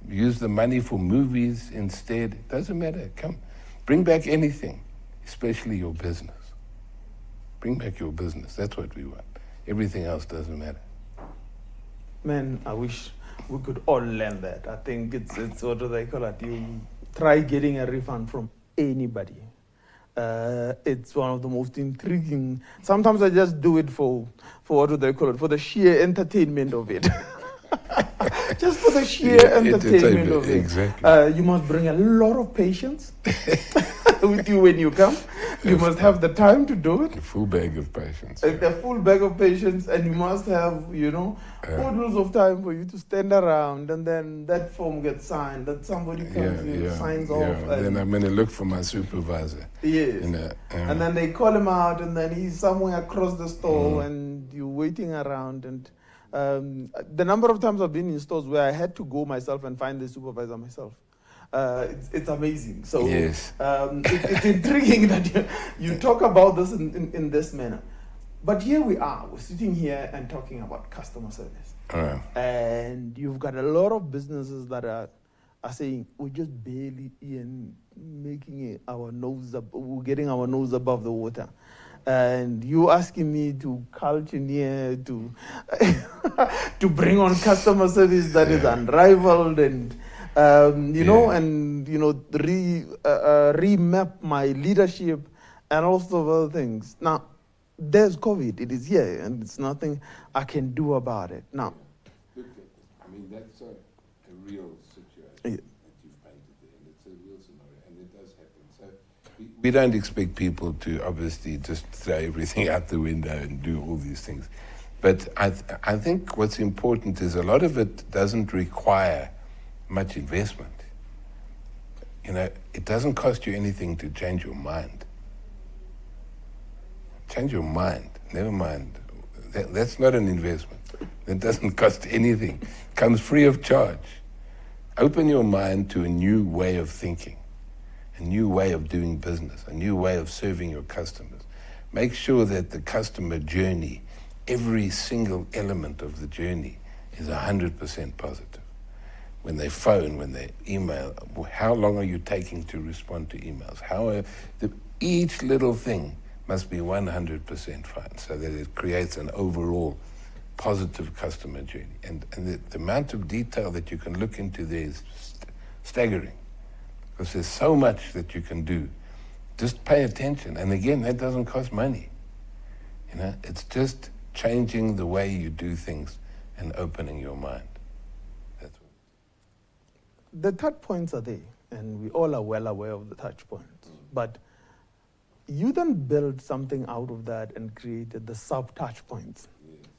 use the money for movies instead, it doesn't matter. Come, bring back anything, especially your business. Bring back your business. That's what we want. Everything else doesn't matter. Man, I wish we could all learn that. I think it's what do they call it? You try getting a refund from anybody. It's one of the most intriguing. Sometimes I just do it for what do they call it? For the sheer entertainment of it. Just for the sheer entertainment of it. Exactly. You must bring a lot of patience with you when you come. You must have the time to do it. A full bag of patience. A full bag of patience, and you must have, bottles of time for you to stand around, and then that form gets signed, that somebody comes in, signs off. And then I'm going to look for my supervisor. Yes. And then they call him out, and then he's somewhere across the store, and you're waiting around. And the number of times I've been in stores where I had to go myself and find the supervisor myself. It's amazing. So yes. It's intriguing that you talk about this in this manner. But here we are. We're sitting here and talking about customer service. And you've got a lot of businesses that are saying, we're just barely making our nose up, we're getting our nose above the water. And you asking me to cultureneer, to bring on customer service that is unrivaled, and remap my leadership and all sorts of other things. Now, there's COVID. It is here, and it's nothing I can do about it. Now, look, I mean, that's a real situation that you've painted there, and it's a real scenario, and it does happen. So we don't expect people to obviously just throw everything out the window and do all these things. But I think what's important is a lot of it doesn't require much investment. It doesn't cost you anything to change your mind. Change your mind, never mind. That's not an investment. That doesn't cost anything. It comes free of charge. Open your mind to a new way of thinking, a new way of doing business, a new way of serving your customers. Make sure that the customer journey, every single element of the journey is 100% positive. When they phone, when they email, how long are you taking to respond to emails? Each little thing must be 100% fine, so that it creates an overall positive customer journey. And the amount of detail that you can look into there is staggering, because there's so much that you can do. Just pay attention. And again, that doesn't cost money. It's just changing the way you do things and opening your mind. That's what. The touch points are there, and we all are well aware of the touch points. But you then build something out of that and created the sub-touch points. Yes.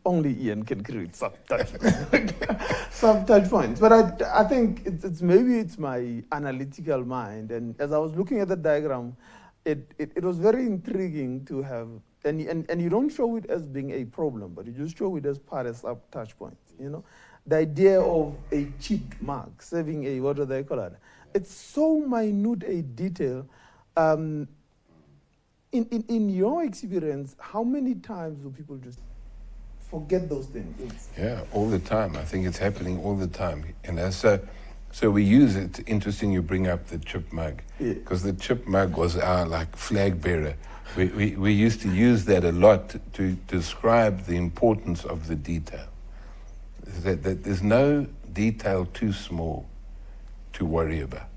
Only Ian can create sub-touch points. But I think it's my analytical mind. And as I was looking at the diagram, it was very intriguing to have, and you don't show it as being a problem, but you just show it as part of sub-touch points. The idea of a chipped mark, serving a, what do they call it? It's so minute a detail. In your experience, how many times do people just forget those things? Yeah, all the time. I think it's happening all the time. So we use it. Interesting you bring up the chip mug, because the chip mug was our flag bearer. We used to use that a lot to describe the importance of the detail. That there's no detail too small to worry about.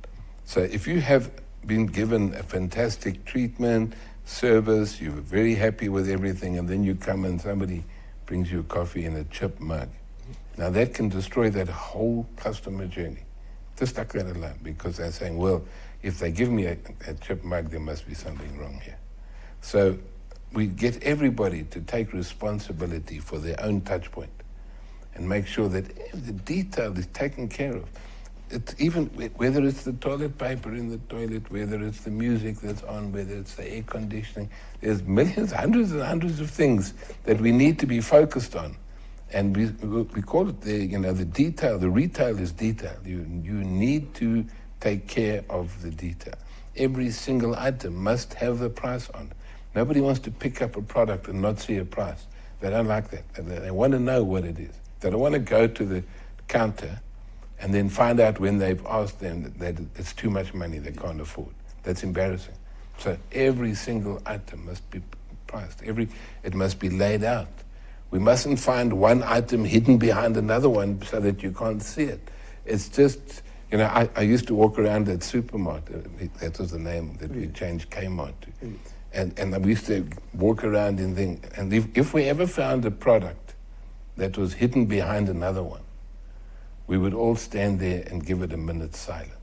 So if you have been given a fantastic treatment, service, you're very happy with everything, and then you come and somebody brings you a coffee in a chip mug. Now that can destroy that whole customer journey. Just stuck that alone, because they're saying, well, if they give me a chip mug, there must be something wrong here. So we get everybody to take responsibility for their own touch point and make sure that the detail is taken care of. It's even whether it's the toilet paper in the toilet, whether it's the music that's on, whether it's the air conditioning. There's millions, hundreds and hundreds of things that we need to be focused on. And we call it the detail. The retail is detail. You need to take care of the detail. Every single item must have the price on it. Nobody wants to pick up a product and not see a price. They don't like that. They want to know what it is. They don't want to go to the counter and then find out when they've asked them that it's too much money they can't afford. That's embarrassing. So every single item must be priced. It must be laid out. We mustn't find one item hidden behind another one so that you can't see it. It's just, You know, I used to walk around at supermarket. That was the name that we changed Kmart to. And we used to walk around and think, and if we ever found a product that was hidden behind another one, we would all stand there and give it a minute's silence.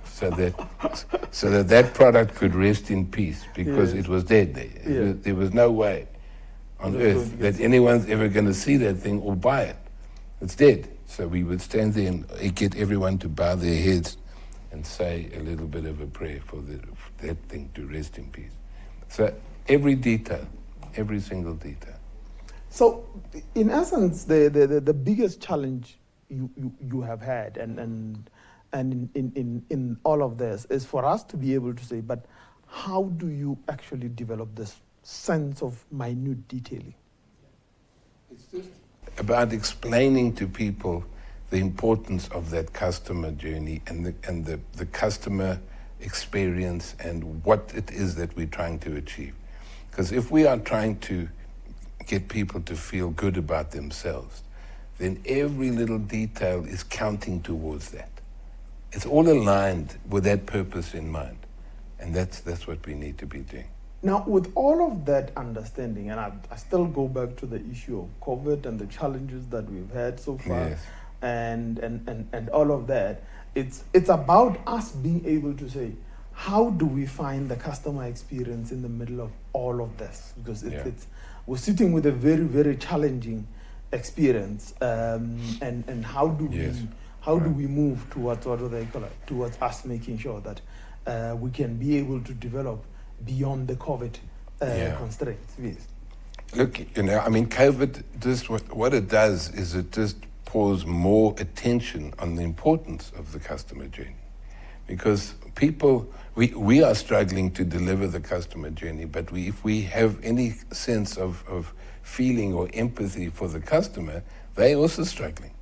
So that product could rest in peace, because it was dead there. There was no way on earth that anyone's ever going to see that thing or buy it. It's dead. So we would stand there and get everyone to bow their heads and say a little bit of a prayer for that thing to rest in peace. So every detail, every single detail. So in essence, the biggest challenge you have had and in all of this is for us to be able to say, but how do you actually develop this sense of minute detailing? It's just about explaining to people the importance of that customer journey and the customer experience and what it is that we're trying to achieve. Because if we are trying to get people to feel good about themselves, then every little detail is counting towards that. It's all aligned with that purpose in mind. And that's what we need to be doing. Now, with all of that understanding, and I still go back to the issue of COVID and the challenges that we've had so far, yes. and all of that, it's about us being able to say, how do we find the customer experience in the middle of all of this? Because we're sitting with a very, very challenging experience, and how do we move towards what do they call it? Towards us making sure that we can be able to develop beyond the COVID constraints. Yes. Look, you know, I mean, COVID, just what it does is it just pours more attention on the importance of the customer journey. Because people, we are struggling to deliver the customer journey, but if we have any sense of feeling or empathy for the customer, they're also struggling.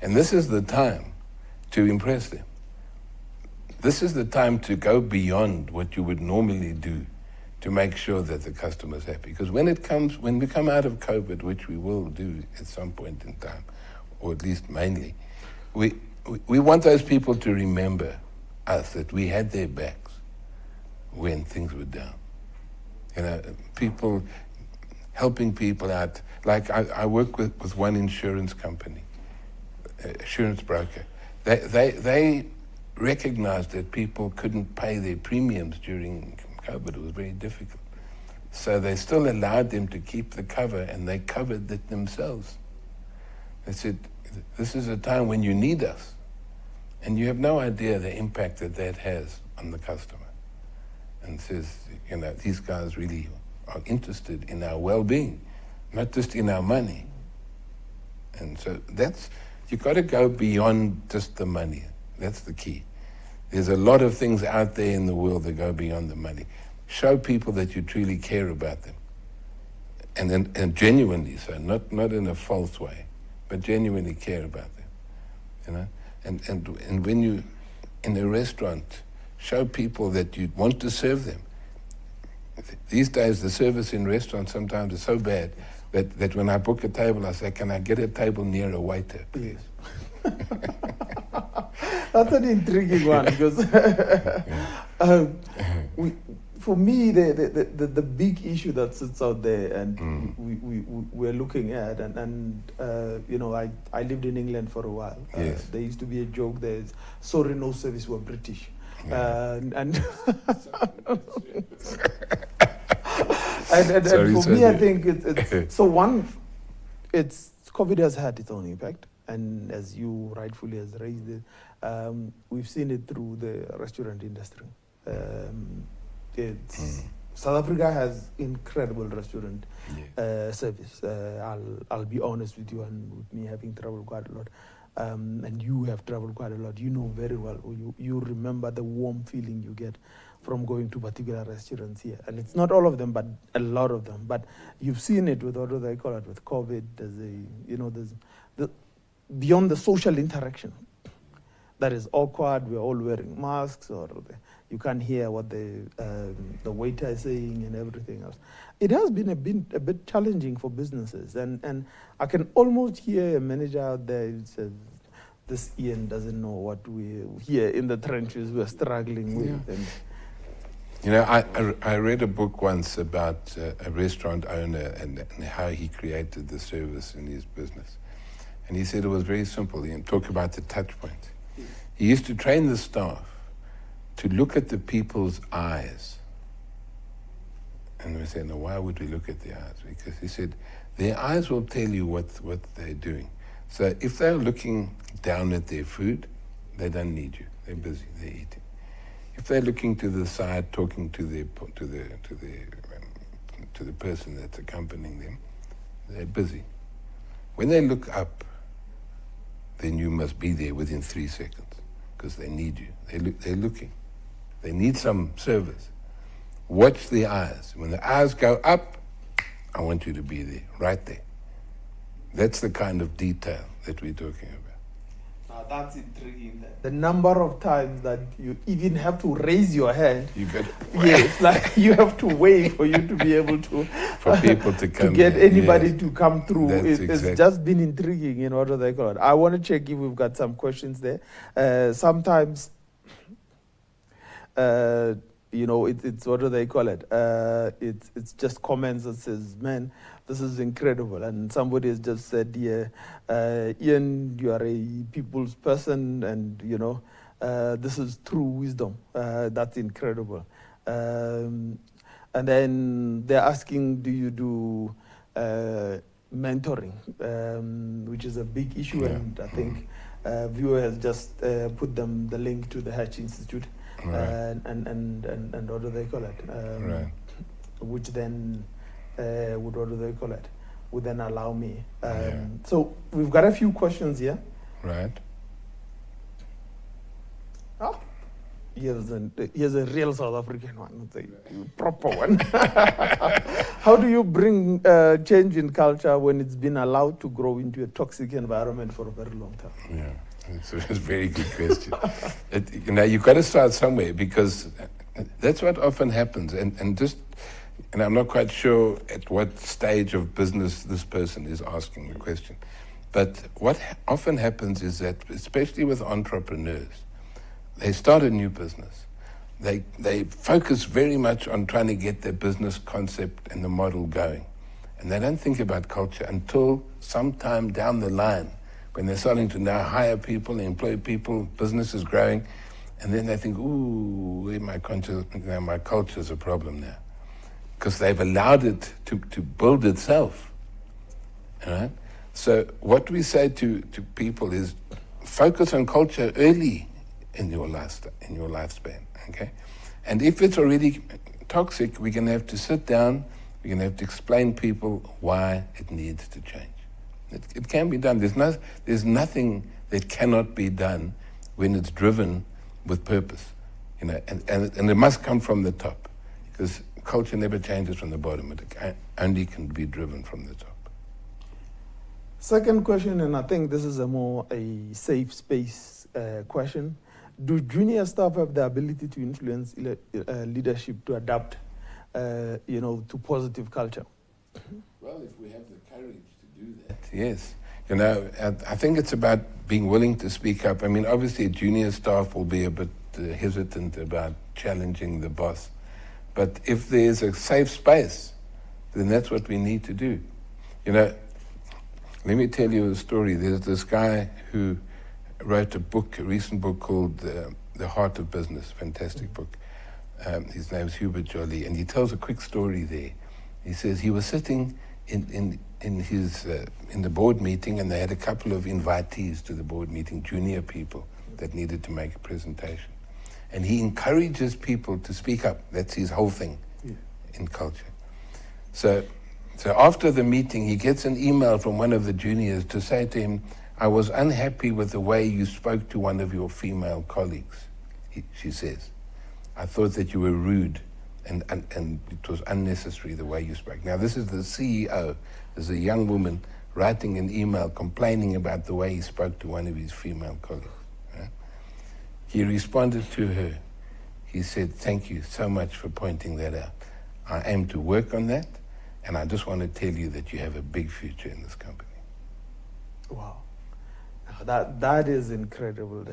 And this is the time to impress them. This is the time to go beyond what you would normally do to make sure that the customer's happy. Because when we come out of COVID, which we will do at some point in time, or at least mainly, we want those people to remember us, that we had their backs when things were down. You know, people, helping people out. Like I work with one insurance company, insurance broker. They recognized that people couldn't pay their premiums during COVID. It was very difficult. So they still allowed them to keep the cover, and they covered it themselves. They said, this is a time when you need us. And you have no idea the impact that has on the customer. And says, you know, these guys really are interested in our well-being, not just in our money. And so you've got to go beyond just the money. That's the key. There's a lot of things out there in the world that go beyond the money. Show people that you truly care about them. And genuinely so, not in a false way, but genuinely care about them. You know? And when you, in a restaurant, show people that you want to serve them. These days, the service in restaurants sometimes is so bad that when I book a table, I say, can I get a table near a waiter, please? That's an intriguing one, because for me, the big issue that sits out there, and we're looking at, and you know, I lived in England for a while. Yes. There used to be a joke there, sorry, no service, we're British. And for me, I think it's so one. COVID has had its own impact, and as you rightfully has raised it, we've seen it through the restaurant industry. South Africa has incredible restaurant service. I'll be honest with you, and with me having traveled quite a lot, and you have traveled quite a lot, you know very well, you remember the warm feeling you get from going to particular restaurants here. And it's not all of them, but a lot of them. But you've seen it with, what do they call it, with COVID. There's beyond the social interaction that is awkward, we're all wearing masks, or you can't hear what the waiter is saying and everything else. It has been a bit challenging for businesses, and I can almost hear a manager out there who says, this Ian doesn't know what we here in the trenches we're struggling with. Yeah. And you know, I read a book once about a restaurant owner and how he created the service in his business. And he said it was very simple. He talked about the touch point. He used to train the staff to look at the people's eyes. And we said, no, why would we look at their eyes? Because he said, their eyes will tell you what they're doing. So if they're looking down at their food, they don't need you. They're busy, they're eating. If they're looking to the side, talking to the person that's accompanying them, they're busy. When they look up, then you must be there within 3 seconds because they need you. They're looking. They need some service. Watch the eyes. When the eyes go up, I want you to be there, right there. That's the kind of detail that we're talking about. That's intriguing. The number of times that you even have to raise your hand. You got yes, like you have to wait for you to be able to for people to come to get here. anybody Yes. to come through. Exactly. It's just been intriguing in what do they call it. I want to check if we've got some questions there. Sometimes, you know, it's what do they call it? It's just comments that says, "Man, this is incredible." And somebody has just said, "Yeah, Ian, you are a people's person, and you know, this is true wisdom. That's incredible." And then they're asking, "Do you do mentoring?" Which is a big issue, Yeah. and I think viewer has just put them the link to the Hatch Institute. Right. And what do they call it? Right. Which then would what do they call it? Would then allow me. Yeah. So we've got a few questions here. Right. Oh, here's a real South African one. It's a proper one. How do you bring change in culture when it's been allowed to grow into a toxic environment for a very long time? Yeah. It's a very good question. You know, you've got to start somewhere because that's what often happens. And I'm not quite sure at what stage of business this person is asking the question. But what often happens is that, especially with entrepreneurs, they start a new business. They focus very much on trying to get their business concept and the model going. And they don't think about culture until sometime down the line, when they're starting to now hire people, employ people, business is growing, and then they think, ooh, my culture is a problem now. Because they've allowed it to build itself. All right? So what we say to people is focus on culture early in your lifespan, okay? And if it's already toxic, we're going to have to sit down, we're going to have to explain people why it needs to change. It can be done. There's nothing that cannot be done when it's driven with purpose, you know, and it must come from the top, because culture never changes from the bottom. It only can be driven from the top. Second question, and I think this is a safe space question. Do junior staff have the ability to influence leadership to adapt, to positive culture? Well, if we have the courage to do that, yes. You know, I think it's about being willing to speak up. I mean, obviously, junior staff will be a bit hesitant about challenging the boss. But if there's a safe space, then that's what we need to do. You know, let me tell you a story. There's this guy who wrote a recent book called The Heart of Business, fantastic book. His name's Hubert Joly, and he tells a quick story there. He says he was sitting in the board meeting, and they had a couple of invitees to the board meeting, junior people that needed to make a presentation. And he encourages people to speak up. That's his whole thing in culture. So after the meeting, he gets an email from one of the juniors to say to him, "I was unhappy with the way you spoke to one of your female colleagues," she says. "I thought that you were rude and it was unnecessary the way you spoke." Now, this is the CEO. There's a young woman writing an email complaining about the way he spoke to one of his female colleagues. Right? He responded to her. He said, "Thank you so much for pointing that out. I aim to work on that, and I just want to tell you that you have a big future in this company." Wow. That is incredible.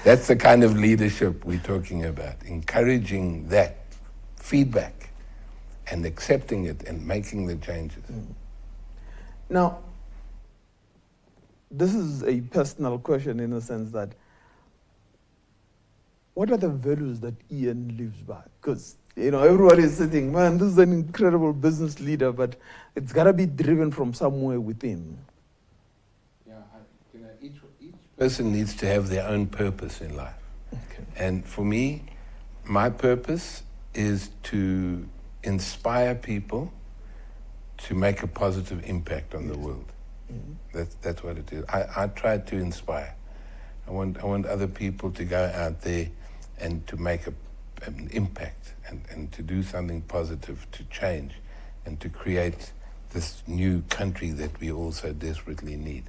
That's the kind of leadership we're talking about, encouraging that feedback and accepting it and making the changes. Now, this is a personal question in the sense that, what are the values that Ian lives by? Because, everybody is sitting, man, this is an incredible business leader, but it's got to be driven from somewhere within. Yeah, each person needs to have their own purpose in life. Okay. And for me, my purpose is to inspire people to make a positive impact on the world. Mm-hmm. That's what it is. I try to inspire. I want other people to go out there and to make an impact and to do something positive, to change and to create this new country that we all so desperately need.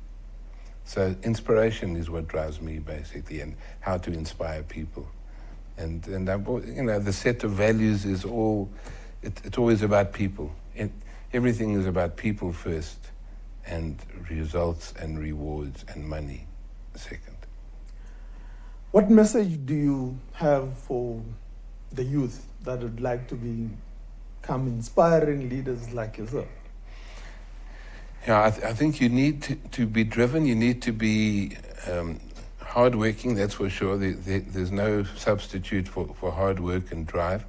So inspiration is what drives me basically, and how to inspire people. And the set of values is it's always about people. Everything is about people first, and results and rewards and money second. What message do you have for the youth that would like to become inspiring leaders like yourself? Yeah, I think you need to be driven. You need to be hardworking, that's for sure. There's no substitute for hard work and drive.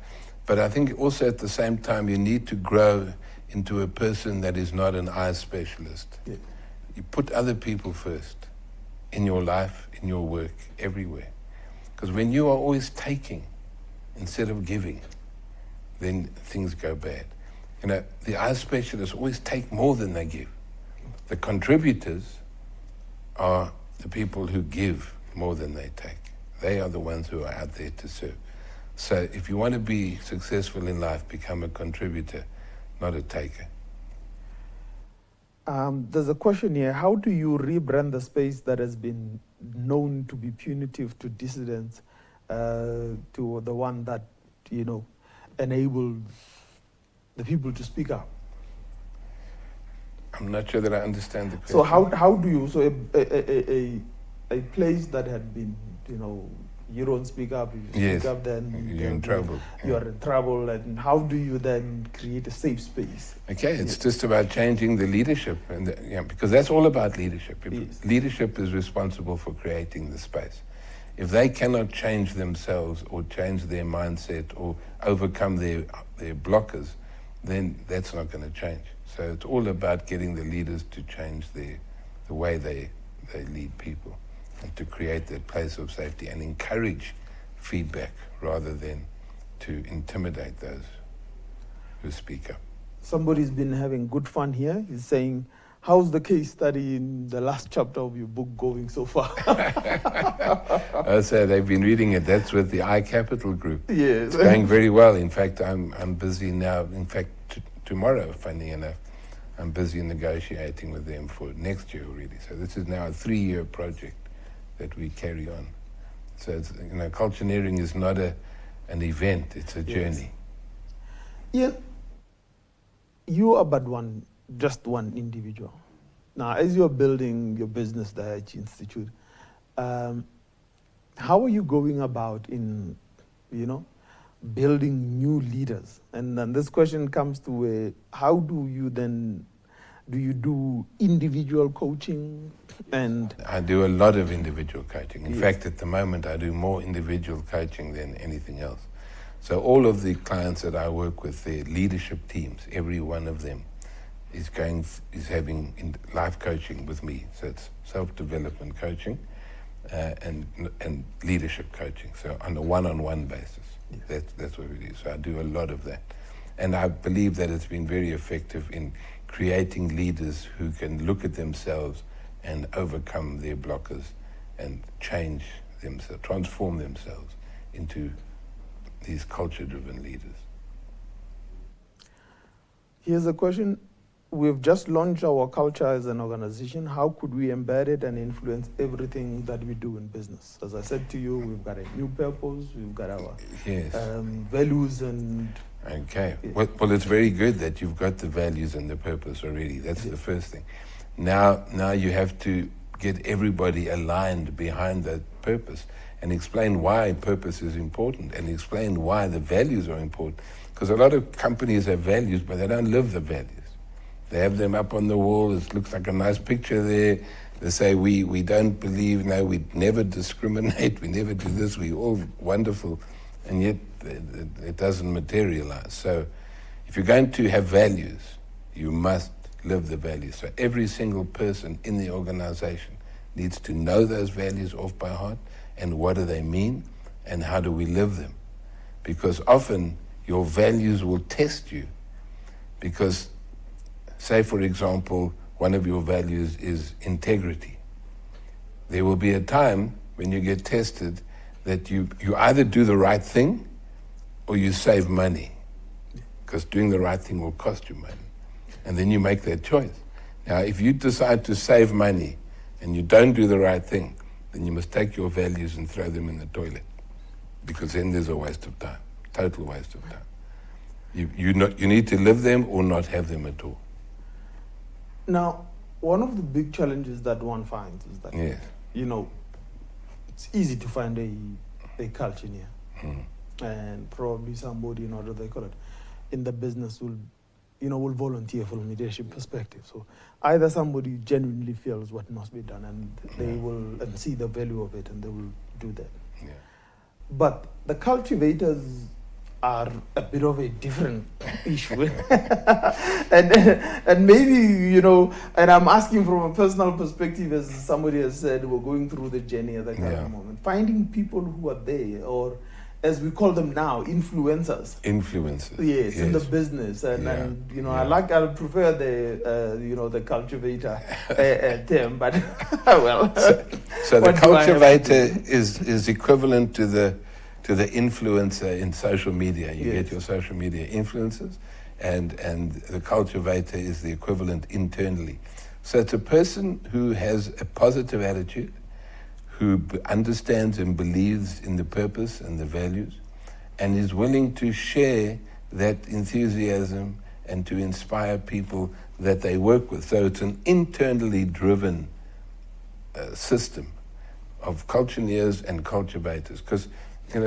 But I think also at the same time you need to grow into a person that is not an eye specialist. Yeah. You put other people first in your life, in your work, everywhere. Because when you are always taking instead of giving, then things go bad. The eye specialists always take more than they give. The contributors are the people who give more than they take. They are the ones who are out there to serve. So if you want to be successful in life, become a contributor, not a taker. There's a question here. How do you rebrand the space that has been known to be punitive to dissidents to the one that, enables the people to speak up? I'm not sure that I understand the question. So how do you, a place that had been, you don't speak up, if you speak up, then you're in trouble. You are in trouble, and how do you then create a safe space? Okay, it's just about changing the leadership, and because that's all about leadership. Yes. Leadership is responsible for creating the space. If they cannot change themselves or change their mindset or overcome their blockers, then that's not going to change. So it's all about getting the leaders to change the way they lead people, and to create that place of safety and encourage feedback rather than to intimidate those who speak up. Somebody's been having good fun here. He's saying, how's the case study in the last chapter of your book going so far? So they've been reading it. That's with the iCapital group. Yes. It's going very well. In fact, I'm busy now. In fact, tomorrow, funny enough, I'm busy negotiating with them for next year already. So this is now a 3-year project that we carry on. So it's, Cultureneering is not an event, it's a journey. Ian, you are but just one individual. Now, as you're building your business, the H Institute, how are you going about in, building new leaders? And then this question comes to how do you do individual coaching? And I do a lot of individual coaching. In fact, at the moment, I do more individual coaching than anything else. So all of the clients that I work with, their leadership teams, every one of them is having life coaching with me. So it's self-development coaching and leadership coaching. So on a one-on-one basis. That's what we do. So I do a lot of that. And I believe that it's been very effective in creating leaders who can look at themselves and overcome their blockers and change themselves, transform themselves into these culture-driven leaders. Here's a question. We've just launched our culture as an organization. How could we embed it and influence everything that we do in business? As I said to you, we've got a new purpose, we've got our values and... Okay. Well, it's very good that you've got the values and the purpose already. That's the first thing. Now you have to get everybody aligned behind that purpose and explain why purpose is important and explain why the values are important. Because a lot of companies have values, but they don't live the values. They have them up on the wall. It looks like a nice picture there. They say, we don't believe, no, we never discriminate, we never do this, we're all wonderful, and yet it doesn't materialize. So if you're going to have values, you must live the values. So every single person in the organization needs to know those values off by heart, and what do they mean, and how do we live them? Because often your values will test you. Because, say for example, one of your values is integrity. There will be a time when you get tested that you either do the right thing or you save money, because doing the right thing will cost you money. And then you make that choice. Now, if you decide to save money and you don't do the right thing, then you must take your values and throw them in the toilet, because then there's a waste of time, total waste of time. You need to live them or not have them at all. Now, one of the big challenges that one finds is that, Yes. It's easy to find a cultureneer, and probably somebody, what they call it, in the business will volunteer from a leadership perspective. So either somebody genuinely feels what must be done, and they will and see the value of it, and they will do that. Yeah. But the cultivators are a bit of a different issue. and maybe, and I'm asking from a personal perspective, as somebody has said, we're going through the journey at the current moment. Finding people who are there, or as we call them now, influencers. Influencers. Yes, in the business. And I prefer the cultivator term, but well. So the cultivator is equivalent to the influencer in social media. You get your social media influencers, and the cultivator is the equivalent internally. So it's a person who has a positive attitude, who understands and believes in the purpose and the values, and is willing to share that enthusiasm and to inspire people that they work with. So it's an internally driven system of cultureneers and cultivators. Because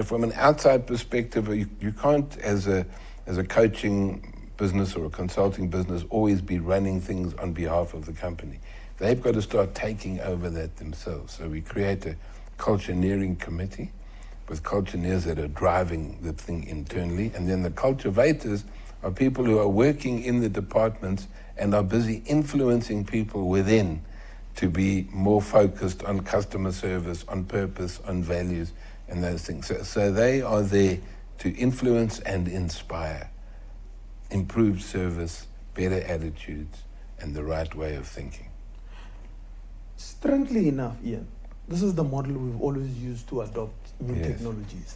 from an outside perspective, you can't, as a coaching business or a consulting business, always be running things on behalf of the company. They've got to start taking over that themselves. So we create a cultureneering committee with cultureneers that are driving the thing internally. And then the cultivators are people who are working in the departments and are busy influencing people within to be more focused on customer service, on purpose, on values, and those things. So they are there to influence and inspire improved service, better attitudes, and the right way of thinking. Strangely enough, Ian, this is the model we've always used to adopt new technologies.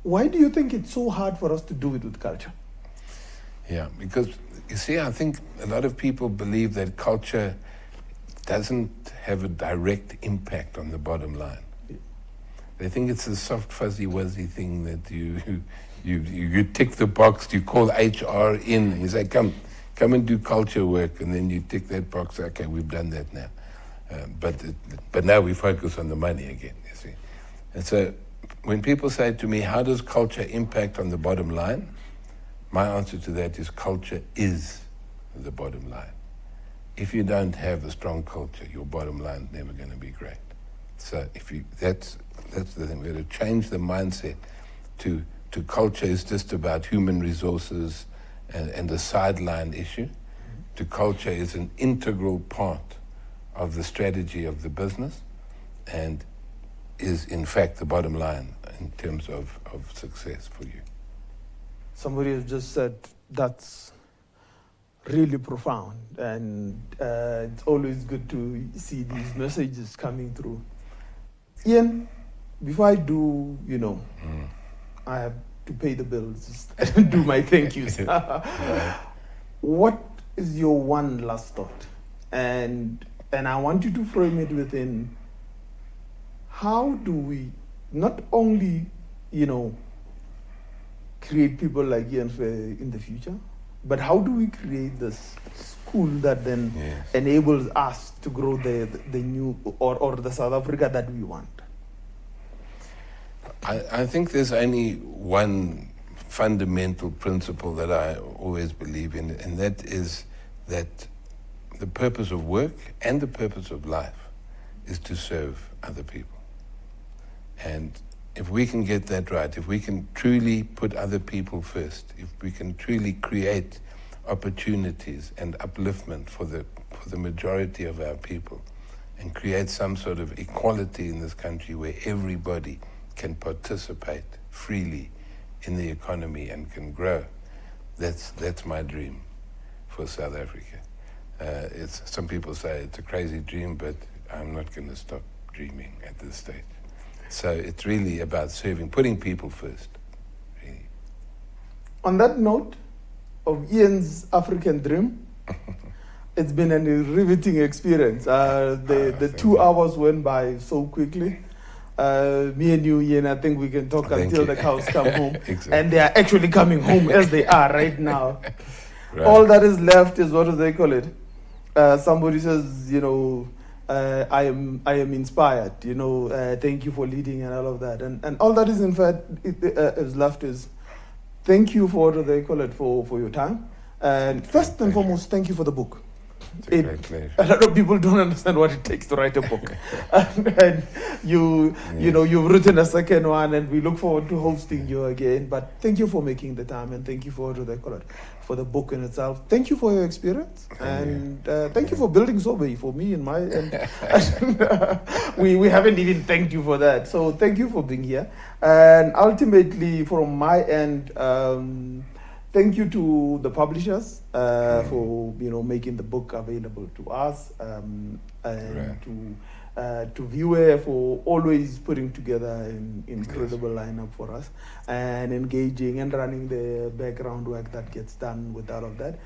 Why do you think it's so hard for us to do it with culture? Yeah, because, you see, I think a lot of people believe that culture doesn't have a direct impact on the bottom line. They think it's a soft, fuzzy, wuzzy thing that you tick the box, you call HR in, and you say, come and do culture work, and then you tick that box, okay, we've done that now. But now we focus on the money again, you see. And so when people say to me, how does culture impact on the bottom line? My answer to that is culture is the bottom line. If you don't have a strong culture, your bottom line is never going to be great. So that's the thing. We have to change the mindset to culture is just about human resources and a sideline issue. To culture is an integral part of the strategy of the business and is in fact the bottom line in terms of success for you. Somebody has just said that's really profound, and it's always good to see these messages coming through. Ian, before I do, I have to pay the bills and do my thank yous. What is your one last thought? And I want you to frame it within, how do we not only, create people like Ian Fuhr in the future, but how do we create this pool that then enables us to grow the new or the South Africa that we want? I think there's only one fundamental principle that I always believe in, and that is that the purpose of work and the purpose of life is to serve other people. And if we can get that right, if we can truly put other people first, if we can truly create opportunities and upliftment for the majority of our people, and create some sort of equality in this country where everybody can participate freely in the economy and can grow, that's my dream for South Africa. Some people say it's a crazy dream, but I'm not going to stop dreaming at this stage. So it's really about serving, putting people first, really. On that note of Ian's African dream, it's been a riveting experience. The 2 hours went by so quickly. Me and you, Ian, I think we can talk until the cows come home. Exactly. And they are actually coming home as they are right now. Right. All that is left is, what do they call it? Somebody says, I am inspired, thank you for leading and all of that. And all that is in fact is left is thank you for, what do they call it, for your time. And first and foremost, thank you for the book. It's a great pleasure. A lot of people don't understand what it takes to write a book. and you've written a second one, and we look forward to hosting you again. But thank you for making the time, and thank you for, what do they call it, for the book in itself. Thank you for your experience, and thank you for building Sobe for me and my and we haven't even thanked you for that. So thank you for being here. And ultimately, from my end, thank you to the publishers for making the book available to us, and to Viewer for always putting together an incredible lineup for us and engaging and running the background work that gets done with all of that.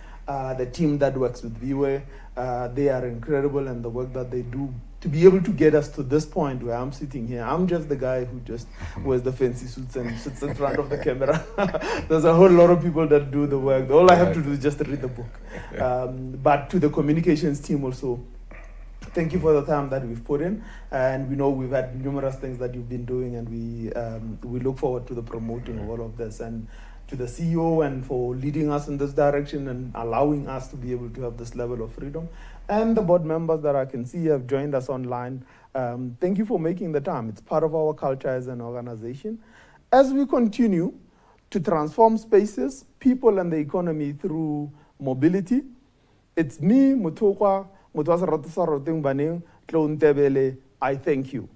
The team that works with Viewer, they are incredible, and the work that they do to be able to get us to this point where I'm sitting here. I'm just the guy who just wears the fancy suits and sits in front of the camera. There's a whole lot of people that do the work. All I have to do is just read the book. But to the communications team also, thank you for the time that we've put in, and we know we've had numerous things that you've been doing, and we look forward to the promoting of all of this, and to the CEO and for leading us in this direction and allowing us to be able to have this level of freedom, and the board members that I can see have joined us online. Thank you for making the time. It's part of our culture as an organization. As we continue to transform spaces, people, and the economy through mobility, it's me, Mutokwa, I thank you.